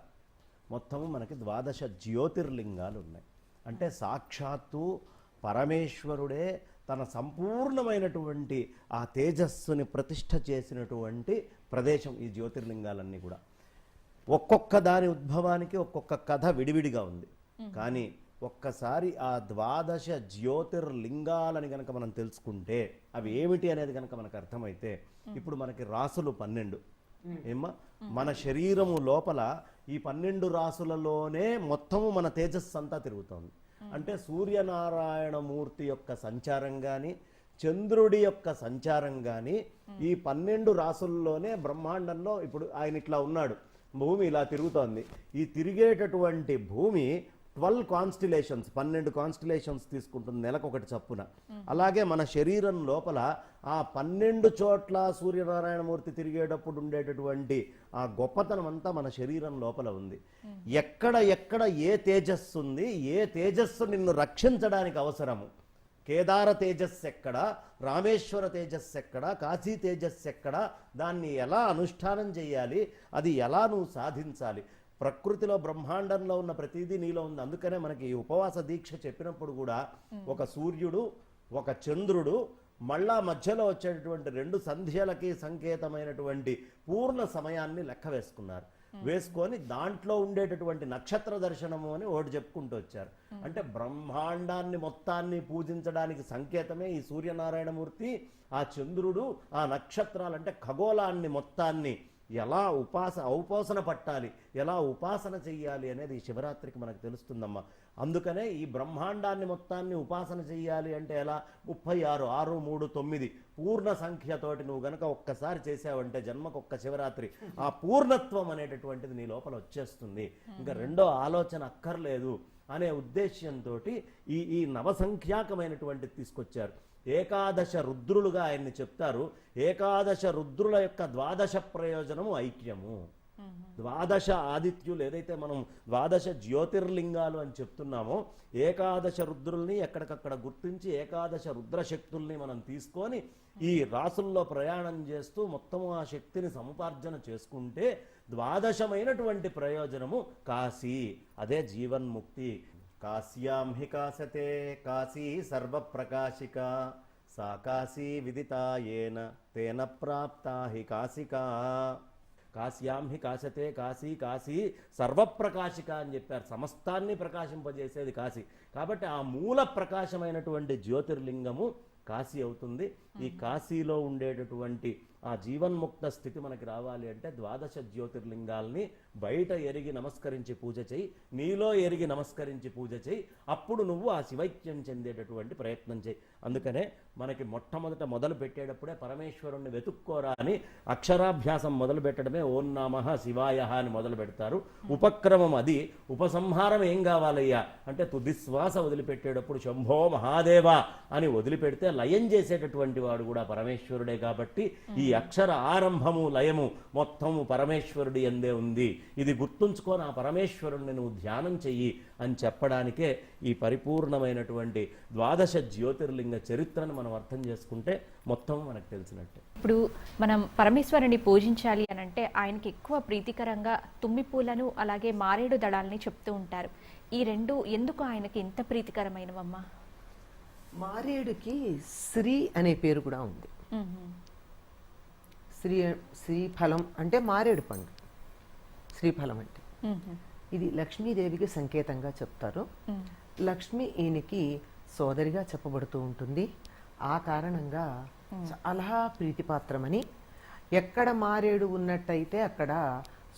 మొత్తము మనకి 12 జ్యోతిర్లింగాలు ఉన్నాయి. అంటే సాక్షాత్తు పరమేశ్వరుడే తన సంపూర్ణమైనటువంటి ఆ తేజస్సుని ప్రతిష్ఠ చేసినటువంటి ప్రదేశం ఈ జ్యోతిర్లింగాలన్నీ కూడా. ఒక్కొక్క దాని ఉద్భవానికి ఒక్కొక్క కథ విడివిడిగా ఉంది. కానీ ఒక్కసారి ఆ 12 జ్యోతిర్లింగాలని కనుక మనం తెలుసుకుంటే అవి ఏమిటి అనేది కనుక మనకు అర్థమైతే, ఇప్పుడు మనకి రాసులు 12 ఏమ్మా, మన శరీరము లోపల ఈ 12 రాసులలోనే మొత్తము మన తేజస్సు అంతా తిరుగుతోంది. అంటే సూర్యనారాయణ మూర్తి యొక్క సంచారం కానీ చంద్రుడి యొక్క సంచారం కానీ ఈ 12 రాసుల్లోనే బ్రహ్మాండంలో ఇప్పుడు ఆయన ఇట్లా ఉన్నాడు, భూమి ఇలా తిరుగుతోంది. ఈ తిరిగేటటువంటి భూమి 12 కాన్స్టిలేషన్స్ 12 కాన్స్టిలేషన్స్ తీసుకుంటుంది, నెలకు ఒకటి చప్పున. అలాగే మన శరీరం లోపల ఆ 12 చోట్ల సూర్యనారాయణమూర్తి తిరిగేటప్పుడు ఉండేటటువంటి ఆ గొప్పతనం అంతా మన శరీరం లోపల ఉంది. ఎక్కడ ఎక్కడ ఏ తేజస్సు ఉంది, ఏ తేజస్సు నిన్ను రక్షించడానికి అవసరము, కేదార తేజస్సు ఎక్కడ, రామేశ్వర తేజస్సు ఎక్కడ, కాశీ తేజస్సు ఎక్కడ, దాన్ని ఎలా అనుష్ఠానం చేయాలి, అది ఎలా నువ్వు సాధించాలి. ప్రకృతిలో బ్రహ్మాండంలో ఉన్న ప్రతిదీ నీలో ఉంది. అందుకనే మనకి ఈ ఉపవాస దీక్ష చెప్పినప్పుడు కూడా ఒక సూర్యుడు, ఒక చంద్రుడు, మళ్ళా మధ్యలో వచ్చేటటువంటి 2 సంధ్యలకి సంకేతమైనటువంటి పూర్ణ సమయాన్ని లెక్క వేసుకున్నారు. వేసుకొని దాంట్లో ఉండేటటువంటి నక్షత్ర దర్శనము అని ఒకటి చెప్పుకుంటూ వచ్చారు. అంటే బ్రహ్మాండాన్ని మొత్తాన్ని పూజించడానికి సంకేతమే ఈ సూర్యనారాయణమూర్తి, ఆ చంద్రుడు, ఆ నక్షత్రాలు. అంటే ఖగోళాన్ని మొత్తాన్ని ఎలా ఔపాసన పట్టాలి, ఎలా ఉపాసన చెయ్యాలి అనేది ఈ శివరాత్రికి మనకు తెలుస్తుందమ్మా. అందుకనే ఈ బ్రహ్మాండాన్ని మొత్తాన్ని ఉపాసన చెయ్యాలి అంటే ఎలా, 36, 6, 3, 9 పూర్ణ సంఖ్యతోటి నువ్వు గనక ఒక్కసారి చేసావంటే జన్మకొక్క శివరాత్రి ఆ పూర్ణత్వం అనేటటువంటిది నీ లోపల వచ్చేస్తుంది. ఇంకా రెండో ఆలోచన అక్కర్లేదు అనే ఉద్దేశ్యంతో ఈ నవసంఖ్యాకమైనటువంటి తీసుకొచ్చారు. ఏకాదశ రుద్రులుగా ఆయన్ని చెప్తారు. ఏకాదశ రుద్రుల యొక్క ద్వాదశ ప్రయోజనము ఐక్యము. ద్వాదశ ఆదిత్యులు ఏదైతే మనం ద్వాదశ జ్యోతిర్లింగాలు అని చెప్తున్నామో, ఏకాదశ రుద్రుల్ని ఎక్కడికక్కడ గుర్తించి ఏకాదశ రుద్రశక్తుల్ని మనం తీసుకొని ఈ రాసుల్లో ప్రయాణం చేస్తూ మొత్తము ఆ శక్తిని సముపార్జన చేసుకుంటే ద్వాదశమైనటువంటి ప్రయోజనము కాశీ, అదే జీవన్ముక్తి. కాశ్యాం హి కాశతే కాశీ సర్వప్రకాశిక, సా కాశీ విదితాయేన తేన ప్రాప్తా హి కాశికా. కాశ్యాం హి కాశతే కాశీ, కాశీ సర్వప్రకాశిక అని చెప్పారు. సమస్తాన్ని ప్రకాశింపజేసేది కాశీ. కాబట్టి ఆ మూల ప్రకాశమైనటువంటి జ్యోతిర్లింగము కాశీ అవుతుంది. ఈ కాశీలో ఉండేటటువంటి ఆ జీవన్ముక్త స్థితి మనకి రావాలి అంటే ద్వాదశ జ్యోతిర్లింగాల్ని బయట ఎరిగి నమస్కరించి పూజ చేయి, నీలో ఎరిగి నమస్కరించి పూజ చేయి. అప్పుడు నువ్వు ఆ శివైక్యం చెందేటటువంటి ప్రయత్నం చేయి. అందుకనే మనకి మొట్టమొదట మొదలు పెట్టేటప్పుడే పరమేశ్వరుణ్ణి వెతుక్కోరా అని అక్షరాభ్యాసం మొదలు పెట్టడమే ఓం నమః శివాయ అని మొదలు పెడతారు. ఉపక్రమం అది. ఉపసంహారం ఏం కావాలయ్యా అంటే తుదిశ్వాస వదిలిపెట్టేటప్పుడు శంభో మహాదేవ అని వదిలిపెడితే లయం చేసేటటువంటి వాడు కూడా పరమేశ్వరుడే. కాబట్టి ఈ అక్షర ఆరంభము లయము మొత్తము పరమేశ్వరుడి యందే ఉంది. ఇది గుర్తుంచుకొని ఆ పరమేశ్వరుణ్ణి నువ్వు ధ్యానం చెయ్యి అని చెప్పడానికే ఈ పరిపూర్ణమైనటువంటి ద్వాదశ జ్యోతిర్లింగ చరిత్రను మనం అర్థం చేసుకుంటే మొత్తం మనకు తెలిసినట్టే. ఇప్పుడు మనం పరమేశ్వరుని పూజించాలి అని అంటే ఆయనకి ఎక్కువ ప్రీతికరంగా తుమ్మి పూలను అలాగే మారేడు దళాలని చెప్తూ ఉంటారు. ఈ రెండు ఎందుకు ఆయనకి ఇంత ప్రీతికరమైనవమ్మా? మారేడుకి శ్రీ అనే పేరు కూడా ఉంది. శ్రీఫలం అంటే మారేడు పండు, శ్రీఫలం అంటే ఇది లక్ష్మీదేవికి సంకేతంగా చెప్తారు. లక్ష్మి ఈయనకి సోదరిగా చెప్పబడుతూ ఉంటుంది. ఆ కారణంగా చాలా ప్రీతిపాత్రమని, ఎక్కడ మారేడు ఉన్నట్టయితే అక్కడ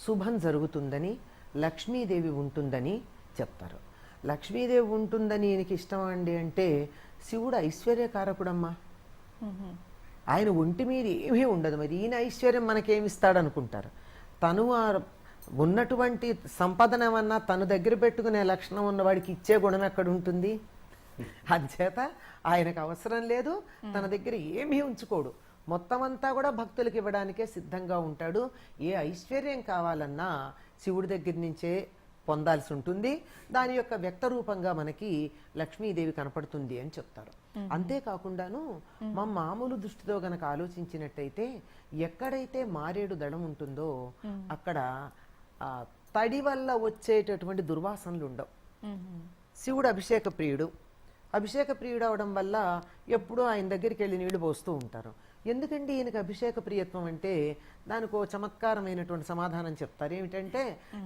శుభం జరుగుతుందని, లక్ష్మీదేవి ఉంటుందని చెప్తారు. లక్ష్మీదేవి ఉంటుందని ఈయనకి ఇష్టం అండి అంటే శివుడు ఐశ్వర్యకారకుడమ్మా. ఆయన ఒంటి మీద ఏమీ ఉండదు. మరి ఈయన ఐశ్వర్యం మనకేమిస్తాడు అనుకుంటారు. తను ఉన్నటువంటి సంపదనమన్నా తను దగ్గర పెట్టుకునే లక్షణం ఉన్నవాడికి ఇచ్చే గుణం ఎక్కడ ఉంటుంది? అందుచేత ఆయనకు అవసరం లేదు, తన దగ్గర ఏమీ ఉంచుకోడు. మొత్తం అంతా కూడా భక్తులకు ఇవ్వడానికే సిద్ధంగా ఉంటాడు. ఏ ఐశ్వర్యం కావాలన్నా శివుడి దగ్గర నుంచే పొందాల్సి ఉంటుంది. దాని యొక్క వ్యక్త రూపంగా మనకి లక్ష్మీదేవి కనపడుతుంది అని చెప్తారు. అంతేకాకుండాను మా మామూలు దృష్టితో గనక ఆలోచించినట్టయితే ఎక్కడైతే మారేడు దళం ఉంటుందో అక్కడ తడి వల్ల వచ్చేటటువంటి దుర్వాసనలు ఉండవు. శివుడు అభిషేక ప్రియుడు. అభిషేక ప్రియుడు అవడం వల్ల ఎప్పుడూ ఆయన దగ్గరికి వెళ్ళి నీళ్లు పోస్తూ ఉంటారు. ఎందుకండి ఈయనకు అభిషేక ప్రియత్వం అంటే దానికి ఓ చమత్కారమైనటువంటి సమాధానం చెప్తారు. ఏమిటంటే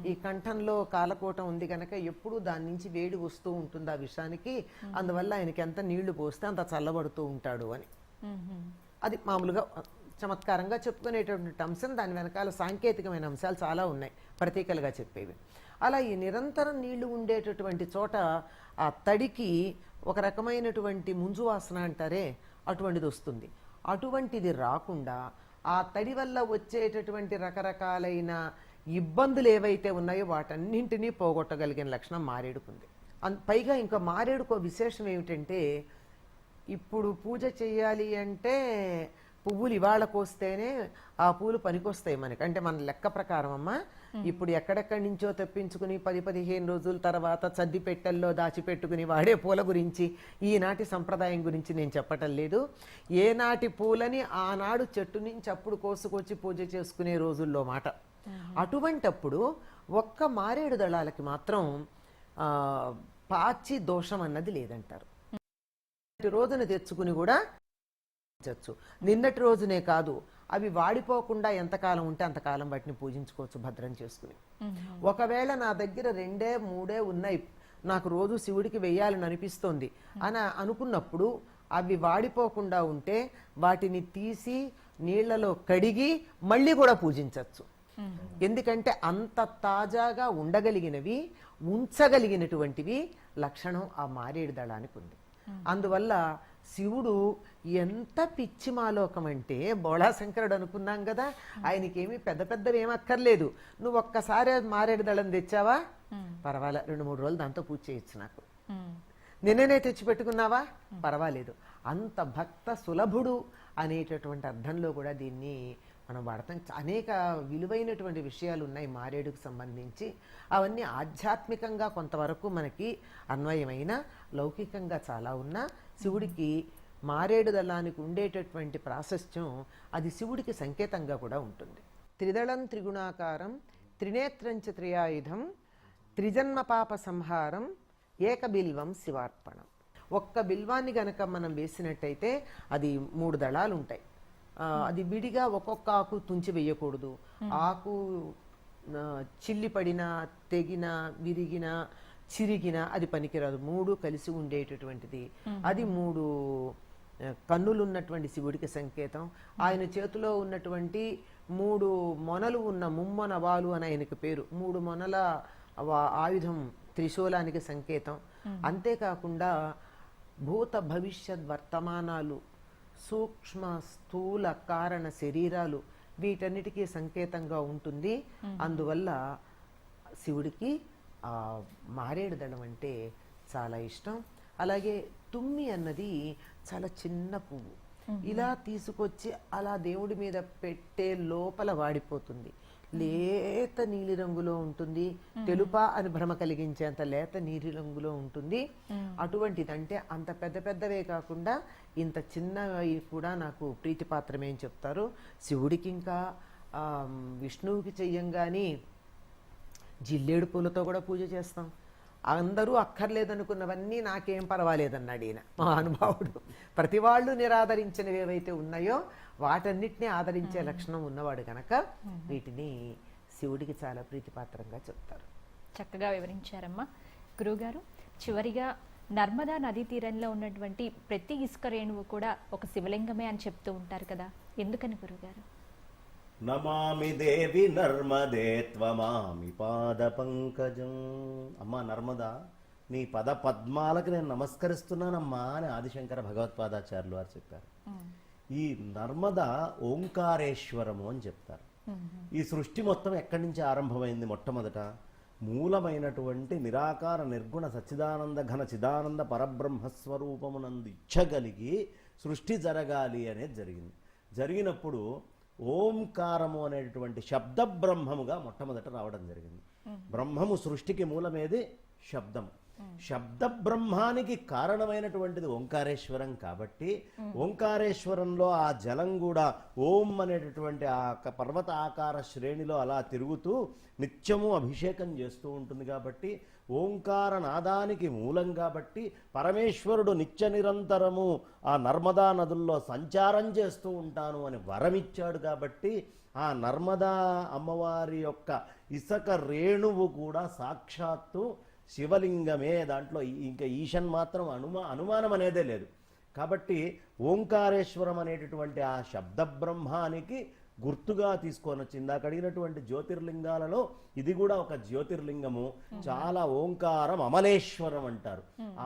ఈ కంఠంలో కాలకోటం ఉంది కనుక ఎప్పుడూ దాని నుంచి వేడి వస్తూ ఉంటుంది ఆ విషానికి. అందువల్ల ఆయనకి ఎంత నీళ్లు పోస్తే అంత చల్లబడుతూ ఉంటాడు అని. అది మామూలుగా చమత్కారంగా చెప్పుకునేటటువంటి అంశం. దాని వెనకాల సాంకేతికమైన అంశాలు చాలా ఉన్నాయి ప్రతీకలుగా చెప్పేవి. అలా ఈ నిరంతరం నీళ్లు ఉండేటటువంటి చోట ఆ తడికి ఒక రకమైనటువంటి ముంజు వాసన అంటారే అటువంటిది వస్తుంది. అటువంటిది రాకుండా ఆ తడి వల్ల వచ్చేటటువంటి రకరకాలైన ఇబ్బందులు ఏవైతే ఉన్నాయో వాటన్నింటినీ పోగొట్టగలిగిన లక్షణం మారేడుకుంది. పైగా ఇంకా మారేడుకో విశేషం ఏమిటంటే ఇప్పుడు పూజ చేయాలి అంటే పువ్వులు ఇవాళ కోస్తేనే ఆ పూలు పనికొస్తాయి మనకి. అంటే మన లెక్క ప్రకారం అమ్మా, ఇప్పుడు ఎక్కడెక్కడి నుంచో తెప్పించుకుని 10-15 రోజుల తర్వాత చద్ది పెట్టెల్లో దాచిపెట్టుకుని వాడే పూల గురించి, ఈనాటి సంప్రదాయం గురించి నేను చెప్పటం లేదు. ఏనాటి పూలని ఆనాడు చెట్టు నుంచి అప్పుడు కోసుకొచ్చి పూజ చేసుకునే రోజుల్లో మాట. అటువంటప్పుడు ఒక్క మారేడు దళాలకి మాత్రం పాచి దోషం అన్నది లేదంటారు. రోజున తెచ్చుకుని కూడా పూజించవచ్చు. నిన్నటి రోజునే కాదు, అవి వాడిపోకుండా ఎంతకాలం ఉంటే అంతకాలం వాటిని పూజించుకోవచ్చు భద్రం చేసుకుని. ఒకవేళ నా దగ్గర 2-3 ఉన్నాయి, నాకు రోజు శివుడికి వెయ్యాలని అనిపిస్తోంది అని అనుకున్నప్పుడు అవి వాడిపోకుండా ఉంటే వాటిని తీసి నీళ్లలో కడిగి మళ్ళీ కూడా పూజించవచ్చు. ఎందుకంటే అంత తాజాగా ఉండగలిగినవి, ఉంచగలిగినటువంటివి లక్షణం ఆ మారేడు దళానికి ఉంది. అందువల్ల శివుడు ఎంత పిచ్చి మాలోకం అంటే, బోళాశంకరుడు అనుకున్నాం కదా, ఆయనకేమి పెద్ద పెద్దవి ఏమక్కర్లేదు. నువ్వు ఒక్కసారి మారేడు దళం తెచ్చావా, పర్వాలే, 2-3 రోజులు దాంతో పూజ చేయొచ్చు, నాకు నిన్ననే తెచ్చి పెట్టుకున్నావా, పర్వాలేదు. అంత భక్త సులభుడు అనేటటువంటి అర్థంలో కూడా దీన్ని మనం వాడతాం. అనేక విలువైనటువంటి విషయాలు ఉన్నాయి మారేడుకు సంబంధించి. అవన్నీ ఆధ్యాత్మికంగా కొంతవరకు మనకి అన్వయమైన, లౌకికంగా చాలా ఉన్నా శివుడికి మారేడు దళానికి ఉండేటటువంటి ప్రాశస్త్యం అది శివుడికి సంకేతంగా కూడా ఉంటుంది. త్రిదళం త్రిగుణాకారం త్రినేత్రంచ త్రియాయుధం త్రిజన్మ పాప సంహారం ఏకబిల్వం శివార్పణం. ఒక్క బిల్వాన్ని గనక మనం వేసినట్టయితే అది 3 దళాలు ఉంటాయి. అది విడిగా ఒక్కొక్క ఆకు తుంచి వేయకూడదు. ఆకు చిల్లిపడిన, తెగిన, విరిగిన, చిరిగిన అది పనికిరాదు. 3 కలిసి ఉండేటటువంటిది. అది 3 కన్నులు ఉన్నటువంటి శివుడికి సంకేతం. ఆయన చేతిలో ఉన్నటువంటి 3 మొనలు ఉన్న ముమ్మొన వాలు అని ఆయనకి పేరు. 3 మొనల ఆయుధం త్రిశూలానికి సంకేతం. అంతేకాకుండా భూత భవిష్యత్ వర్తమానాలు, సూక్ష్మ స్థూల కారణ శరీరాలు, వీటన్నిటికీ సంకేతంగా ఉంటుంది. అందువల్ల శివుడికి ఆ మారేడు దళం అంటే చాలా ఇష్టం. అలాగే తుమ్మి అన్నది చాలా చిన్న పువ్వు. ఇలా తీసుకొచ్చి అలా దేవుడి మీద పెట్టే లోపల వాడిపోతుంది. లేత నీలి రంగులో ఉంటుంది. తెలుపా అని భ్రమ కలిగించేంత లేత నీలి రంగులో ఉంటుంది. అటువంటిది అంటే అంత పెద్ద పెద్దవే కాకుండా ఇంత చిన్నవి కూడా నాకు ప్రీతిపాత్రమే అని చెప్తారు. శివుడికి ఇంకా విష్ణువుకి చెయ్యంగాని జిల్లేడు పూలతో కూడా పూజ చేస్తాం. అందరూ అక్కర్లేదనుకున్నవన్నీ నాకేం పర్వాలేదన్నాడు ఈయన మహానుభావుడు. ప్రతి వాళ్ళు నిరాదరించినవి ఏవైతే ఉన్నాయో వాటన్నిటినీ ఆదరించే లక్షణం ఉన్నవాడు కనుక వీటిని శివుడికి చాలా ప్రీతిపాత్రంగా చెప్తారు. చక్కగా వివరించారమ్మా. గురువుగారు, చివరిగా నర్మదా నదీ తీరంలో ఉన్నటువంటి ప్రతి ఇసుక రేణువు కూడా ఒక శివలింగమే అని చెప్తూ ఉంటారు కదా, ఎందుకని గురువుగారు? నమామి దేవి నర్మదే త్వమామి పాద పంకజం. అమ్మా నర్మదా, నీ పద పద్మాలకు నేను నమస్కరిస్తున్నానమ్మా అని ఆదిశంకర భగవత్పాదాచార్యులు వారు చెప్పారు. ఈ నర్మద ఓంకారేశ్వరము అని చెప్తారు. ఈ సృష్టి మొత్తం ఎక్కడి నుంచి ఆరంభమైంది? మొట్టమొదట మూలమైనటువంటి నిరాకార నిర్గుణ సచ్చిదానంద ఘన చిదానంద పరబ్రహ్మస్వరూపమునందు ఇచ్చగలిగి సృష్టి జరగాలి అనేది జరిగింది. జరిగినప్పుడు ఓంకారము అనేటువంటి శబ్ద బ్రహ్మముగా మొట్టమొదట రావడం జరిగింది. బ్రహ్మము సృష్టికి మూలమేది శబ్దం. శబ్ద బ్రహ్మానికి కారణమైనటువంటిది ఓంకారేశ్వరం కాబట్టి ఓంకారేశ్వరంలో ఆ జలం కూడా ఓం అనేటటువంటి ఆ పర్వత ఆకార శ్రేణిలో అలా తిరుగుతూ నిత్యము అభిషేకం చేస్తూ ఉంటుంది. కాబట్టి ఓంకార నాదానికి మూలం కాబట్టి పరమేశ్వరుడు నిత్య నిరంతరము ఆ నర్మదా నదుల్లో సంచారం చేస్తూ ఉంటాను అని వరమిచ్చాడు. కాబట్టి ఆ నర్మదా అమ్మవారి యొక్క ఇసక రేణువు కూడా సాక్షాత్తు శివలింగమే. దాంట్లో ఇంకా ఈశన్ మాత్రం అనుమానం అనేదే లేదు. కాబట్టి ఓంకారేశ్వరం అనేటటువంటి ఆ శబ్ద బ్రహ్మానికి గుర్తుగా తీసుకొని వచ్చి ఇందాక అడిగినటువంటి జ్యోతిర్లింగాలలో ఇది కూడా ఒక జ్యోతిర్లింగము. చాలా ఓంకారం అమలేశ్వరం అంటారు.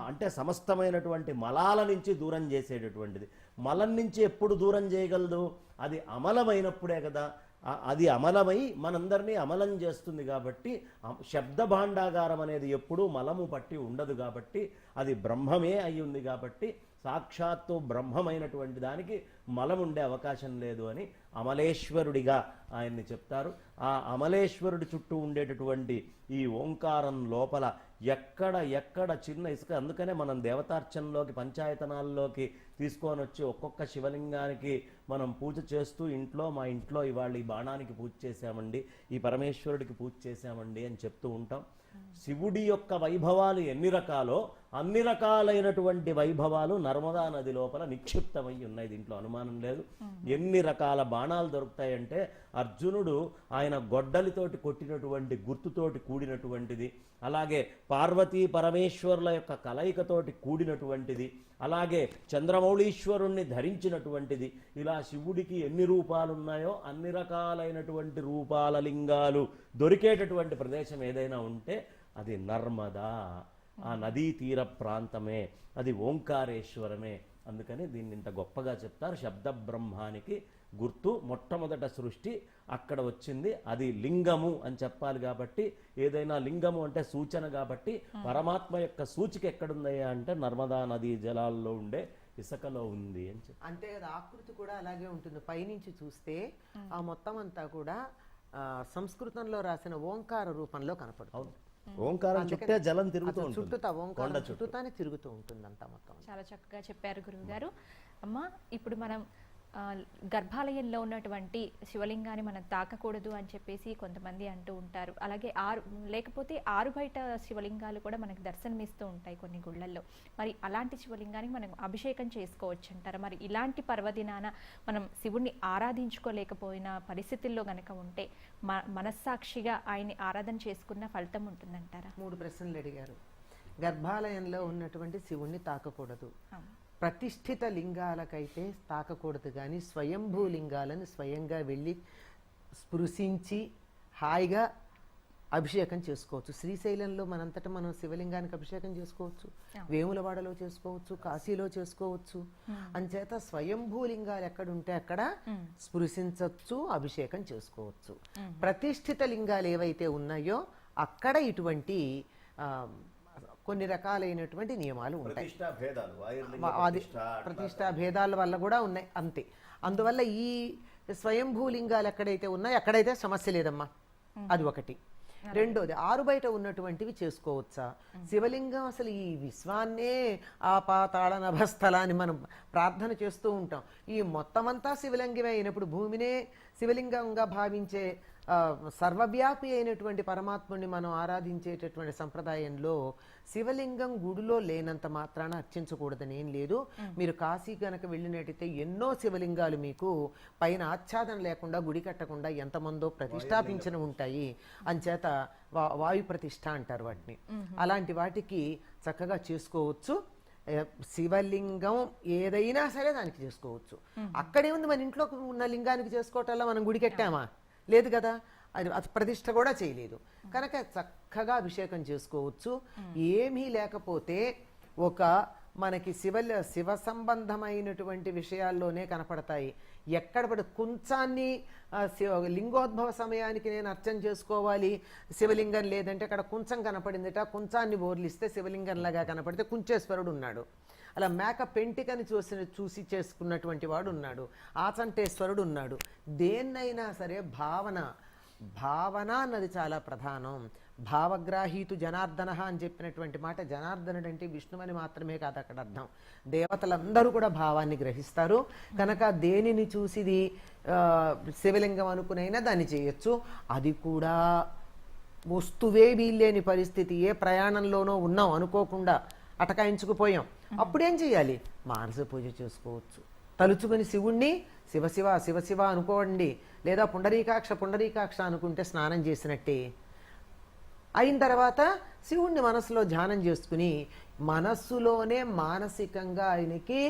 అంటే సమస్తమైనటువంటి మలాల నుంచి దూరం చేసేటటువంటిది. మలం నుంచి ఎప్పుడు దూరం చేయగలదు? అది అమలమైనప్పుడే కదా. అది అమలమై మనందరినీ అమలం చేస్తుంది. కాబట్టి శబ్ద భాండాగారం అనేది ఎప్పుడూ మలము పట్టి ఉండదు. కాబట్టి అది బ్రహ్మమే అయి ఉంది. కాబట్టి సాక్షాత్తు బ్రహ్మమైనటువంటి దానికి మలం ఉండే అవకాశం లేదు అని అమలేశ్వరుడిగా ఆయన్ని చెప్తారు. ఆ అమలేశ్వరుడి చుట్టూ ఉండేటటువంటి ఈ ఓంకారం లోపల ఎక్కడ చిన్న ఇసుక, అందుకనే మనం దేవతార్చనలోకి పంచాయతనాల్లోకి తీసుకొని వచ్చి ఒక్కొక్క శివలింగానికి మనం పూజ చేస్తూ మా ఇంట్లో ఇవాళ ఈ బాణానికి పూజ చేశామండి, ఈ పరమేశ్వరుడికి పూజ చేశామండి అని చెప్తూ ఉంటాం. శివుడి యొక్క వైభవాలు ఎన్ని రకాలో అన్ని రకాలైనటువంటి వైభవాలు నర్మదా నది లోపల నిక్షిప్తమై ఉన్నాయి, దీంట్లో అనుమానం లేదు. ఎన్ని రకాల బాణాలు దొరుకుతాయంటే అర్జునుడు ఆయన గొడ్డలితోటి కొట్టినటువంటి గుర్తుతోటి కూడినటువంటిది, అలాగే పార్వతీ పరమేశ్వరుల యొక్క కలయికతోటి కూడినటువంటిది, అలాగే చంద్రమౌళీశ్వరుణ్ణి ధరించినటువంటిది. ఇలా శివుడికి ఎన్ని రూపాలు ఉన్నాయో అన్ని రకాలైనటువంటి రూపాల లింగాలు దొరికేటటువంటి ప్రదేశం ఏదైనా ఉంటే అది నర్మదా, ఆ నదీ తీర ప్రాంతమే, అది ఓంకారేశ్వరమే. అందుకని దీన్ని ఇంత గొప్పగా చెప్తారు. శబ్ద బ్రహ్మానికి గుర్తు మొట్టమొదట సృష్టి అక్కడ వచ్చింది, అది లింగము అని చెప్పాలి. కాబట్టి ఏదైనా లింగము అంటే సూచన, కాబట్టి పరమాత్మ యొక్క సూచిక ఎక్కడుందయ్యా అంటే నర్మదా నదీ జలాల్లో ఉండే ఇసుకలో ఉంది అని చెప్పి. అంతే కదా, ఆకృతి కూడా అలాగే ఉంటుంది. పైనుంచి చూస్తే ఆ మొత్తం అంతా కూడా సంస్కృతంలో రాసిన ఓంకార రూపంలో కనపడుతుంది. ఓంకారం చుట్టే జలం తిరుగుతూ ఉంటుంది, చుట్టూతా ఓంకారం చుట్టూతానే తిరుగుతూ ఉంటుంది అంతా మొత్తం. చాలా చక్కగా చెప్పారు గురువు గారు. అమ్మ, ఇప్పుడు మనం గర్భాలయంలో ఉన్నటువంటి శివలింగాన్ని మనం తాకకూడదు అని చెప్పేసి కొంతమంది అంటూ ఉంటారు. అలాగే లేకపోతే ఆరు బయట శివలింగాలు కూడా మనకు దర్శనమిస్తూ ఉంటాయి కొన్ని గుళ్ళల్లో. మరి అలాంటి శివలింగానికి మనం అభిషేకం చేసుకోవచ్చు అంటారా? మరి ఇలాంటి పర్వదినాన మనం శివుణ్ణి ఆరాధించుకోలేకపోయిన పరిస్థితుల్లో గనక ఉంటే మనస్సాక్షిగా ఆయన్ని ఆరాధన చేసుకున్న ఫలితం ఉంటుందంటారా? 3 ప్రశ్నలు అడిగారు. గర్భాలయంలో ఉన్నటువంటి శివుణ్ణి తాకకూడదు, ప్రతిష్ఠిత లింగాలకైతే తాకకూడదు, కానీ స్వయంభూ లింగాలను స్వయంగా వెళ్ళి స్పృశించి హాయిగా అభిషేకం చేసుకోవచ్చు. శ్రీశైలంలో మనంతటా మనం శివలింగానికి అభిషేకం చేసుకోవచ్చు, వేములవాడలో చేసుకోవచ్చు, కాశీలో చేసుకోవచ్చు. అంచేత స్వయంభూ లింగాలు ఎక్కడుంటే అక్కడ స్పృశించవచ్చు, అభిషేకం చేసుకోవచ్చు. ప్రతిష్ఠిత లింగాలు ఏవైతే ఉన్నాయో అక్కడ ఇటువంటి కొన్ని రకాలైనటువంటి నియమాలు ఉంటాయి. ప్రతిష్టా భేదాల వల్ల కూడా ఉన్నాయి అంతే. అందువల్ల ఈ స్వయంభూలింగాలు ఎక్కడైతే ఉన్నాయో అక్కడైతే సమస్య లేదమ్మా, అది ఒకటి. రెండోది, ఆరు బయట ఉన్నటువంటివి చేసుకోవచ్చా? శివలింగం అసలు ఈ విశ్వాన్నే ఆపాతాళ నభస్థలాన్ని మనం ప్రార్థన చేస్తూ ఉంటాం. ఈ మొత్తం అంతా శివలింగమే అయినప్పుడు భూమినే శివలింగంగా భావించే సర్వవ్యాపి అయినటువంటి పరమాత్ముని మనం ఆరాధించేటటువంటి సంప్రదాయంలో శివలింగం గుడిలో లేనంత మాత్రాన అర్చించకూడదని ఏం లేదు. మీరు కాశీ గనక వెళ్ళినట్టయితే ఎన్నో శివలింగాలు మీకు పైన ఆచ్ఛాదన లేకుండా గుడి కట్టకుండా ఎంతమందో ప్రతిష్టాపించిన ఉంటాయి. అంచేత వాయు ప్రతిష్ఠ అంటారు వాటిని. అలాంటి వాటికి చక్కగా చేసుకోవచ్చు. శివలింగం ఏదైనా సరే దానికి చేసుకోవచ్చు. అక్కడే ఉంది, మన ఇంట్లో ఉన్న లింగానికి చేసుకోవటంలో మనం గుడి కట్టామా? లేదు కదా, అది ప్రతిష్ఠ కూడా చేయలేదు. కనుక చక్కగా అభిషేకం చేసుకోవచ్చు. ఏమీ లేకపోతే ఒక మనకి శివ సంబంధమైనటువంటి విషయాల్లోనే కనపడతాయి. ఎక్కడ పడి కుంచాన్ని లింగోద్భవ సమయానికి నేను అర్చన చేసుకోవాలి, శివలింగం లేదంటే అక్కడ కుంచం కనపడిందిట, కుంచాన్ని బోర్లిస్తే శివలింగంలాగా కనపడితే కుంచేశ్వరుడు ఉన్నాడు. అలా మేక పెంటికని చూసి చేసుకున్నటువంటి వాడు ఉన్నాడు, ఆచంటేశ్వరుడు ఉన్నాడు. దేన్నైనా సరే భావన అన్నది చాలా ప్రధానం. భావగ్రాహీతు జనార్దన అని చెప్పినటువంటి మాట, జనార్దనుడు అంటే విష్ణువని మాత్రమే కాదు అక్కడ అర్థం. దేవతలందరూ కూడా భావాన్ని గ్రహిస్తారు. కనుక దేనిని చూసిది శివలింగం అనుకునైనా దాన్ని చేయొచ్చు. అది కూడా వస్తువే వీల్లేని పరిస్థితి, ఏ ప్రయాణంలోనో ఉన్నాం అనుకోకుండా అటకాయించుకుపోయాం, అప్పుడేం చేయాలి? మానస పూజ చేసుకోవచ్చు. తలుచుకుని శివుణ్ణి శివశివ శివశివ అనుకోండి, లేదా పుండరీకాక్ష అనుకుంటే స్నానం చేసినట్టే. అయిన తర్వాత శివుణ్ణి మనసులో ధ్యానం చేసుకుని మనస్సులోనే మానసికంగా ఆయనకి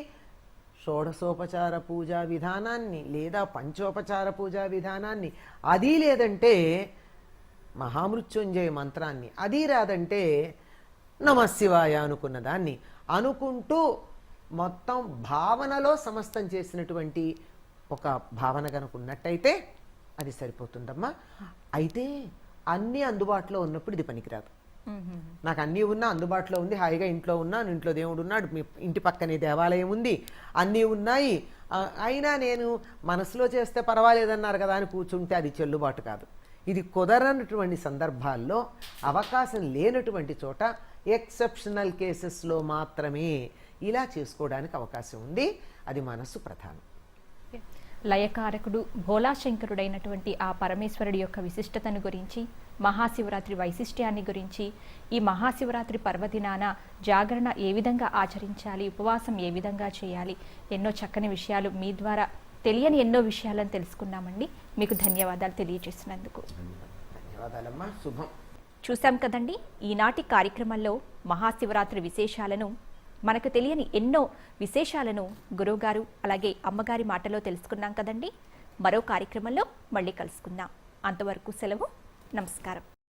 షోడశోపచార పూజా విధానాన్ని లేదా పంచోపచార పూజా విధానాన్ని, అది లేదంటే మహామృత్యుంజయ మంత్రాన్ని, అది రాదంటే నమశివాయ అనుకున్న దాన్ని అనుకుంటూ మొత్తం భావనలో సమస్తం చేసినటువంటి ఒక భావన కనుకున్నట్టయితే అది సరిపోతుందమ్మా. అయితే అన్నీ అందుబాటులో ఉన్నప్పుడు ఇది పనికిరాదు. నాకు అన్నీ ఉన్నా, అందుబాటులో ఉంది, హాయిగా ఇంట్లో ఉన్నా, ఇంట్లో దేవుడు ఉన్నాడు, మీ ఇంటి పక్కనే దేవాలయం ఉంది, అన్నీ ఉన్నాయి, అయినా నేను మనసులో చేస్తే పర్వాలేదన్నారు కదా అని కూర్చుంటే అది చెల్లుబాటు కాదు. ఇది కుదరనటువంటి సందర్భాల్లో, అవకాశం లేనటువంటి చోట, ఎక్సెప్షనల్ కేసెస్లో మాత్రమే ఇలా చేసుకోవడానికి అవకాశం ఉంది. అది మనస్సు ప్రధానం. లయకారకుడు భోలాశంకరుడైనటువంటి ఆ పరమేశ్వరుడి యొక్క విశిష్టతను గురించి, మహాశివరాత్రి వైశిష్ట్యాన్ని గురించి, ఈ మహాశివరాత్రి పర్వదినాన జాగరణ ఏ విధంగా ఆచరించాలి, ఉపవాసం ఏ విధంగా చేయాలి, ఎన్నో చక్కని విషయాలు మీ ద్వారా తెలియని ఎన్నో విషయాలను తెలుసుకున్నామండి. మీకు ధన్యవాదాలు తెలియజేసినందుకు. ధన్యవాదాలమ్మా. శుభం. చూసాం కదండి, ఈనాటి కార్యక్రమంలో మహాశివరాత్రి విశేషాలను, మనకు తెలియని ఎన్నో విశేషాలను గురువుగారు అలాగే అమ్మగారి మాటలో తెలుసుకున్నాం కదండి. మరో కార్యక్రమంలో మళ్ళీ కలుసుకుందాం. అంతవరకు సెలవు. నమస్కారం.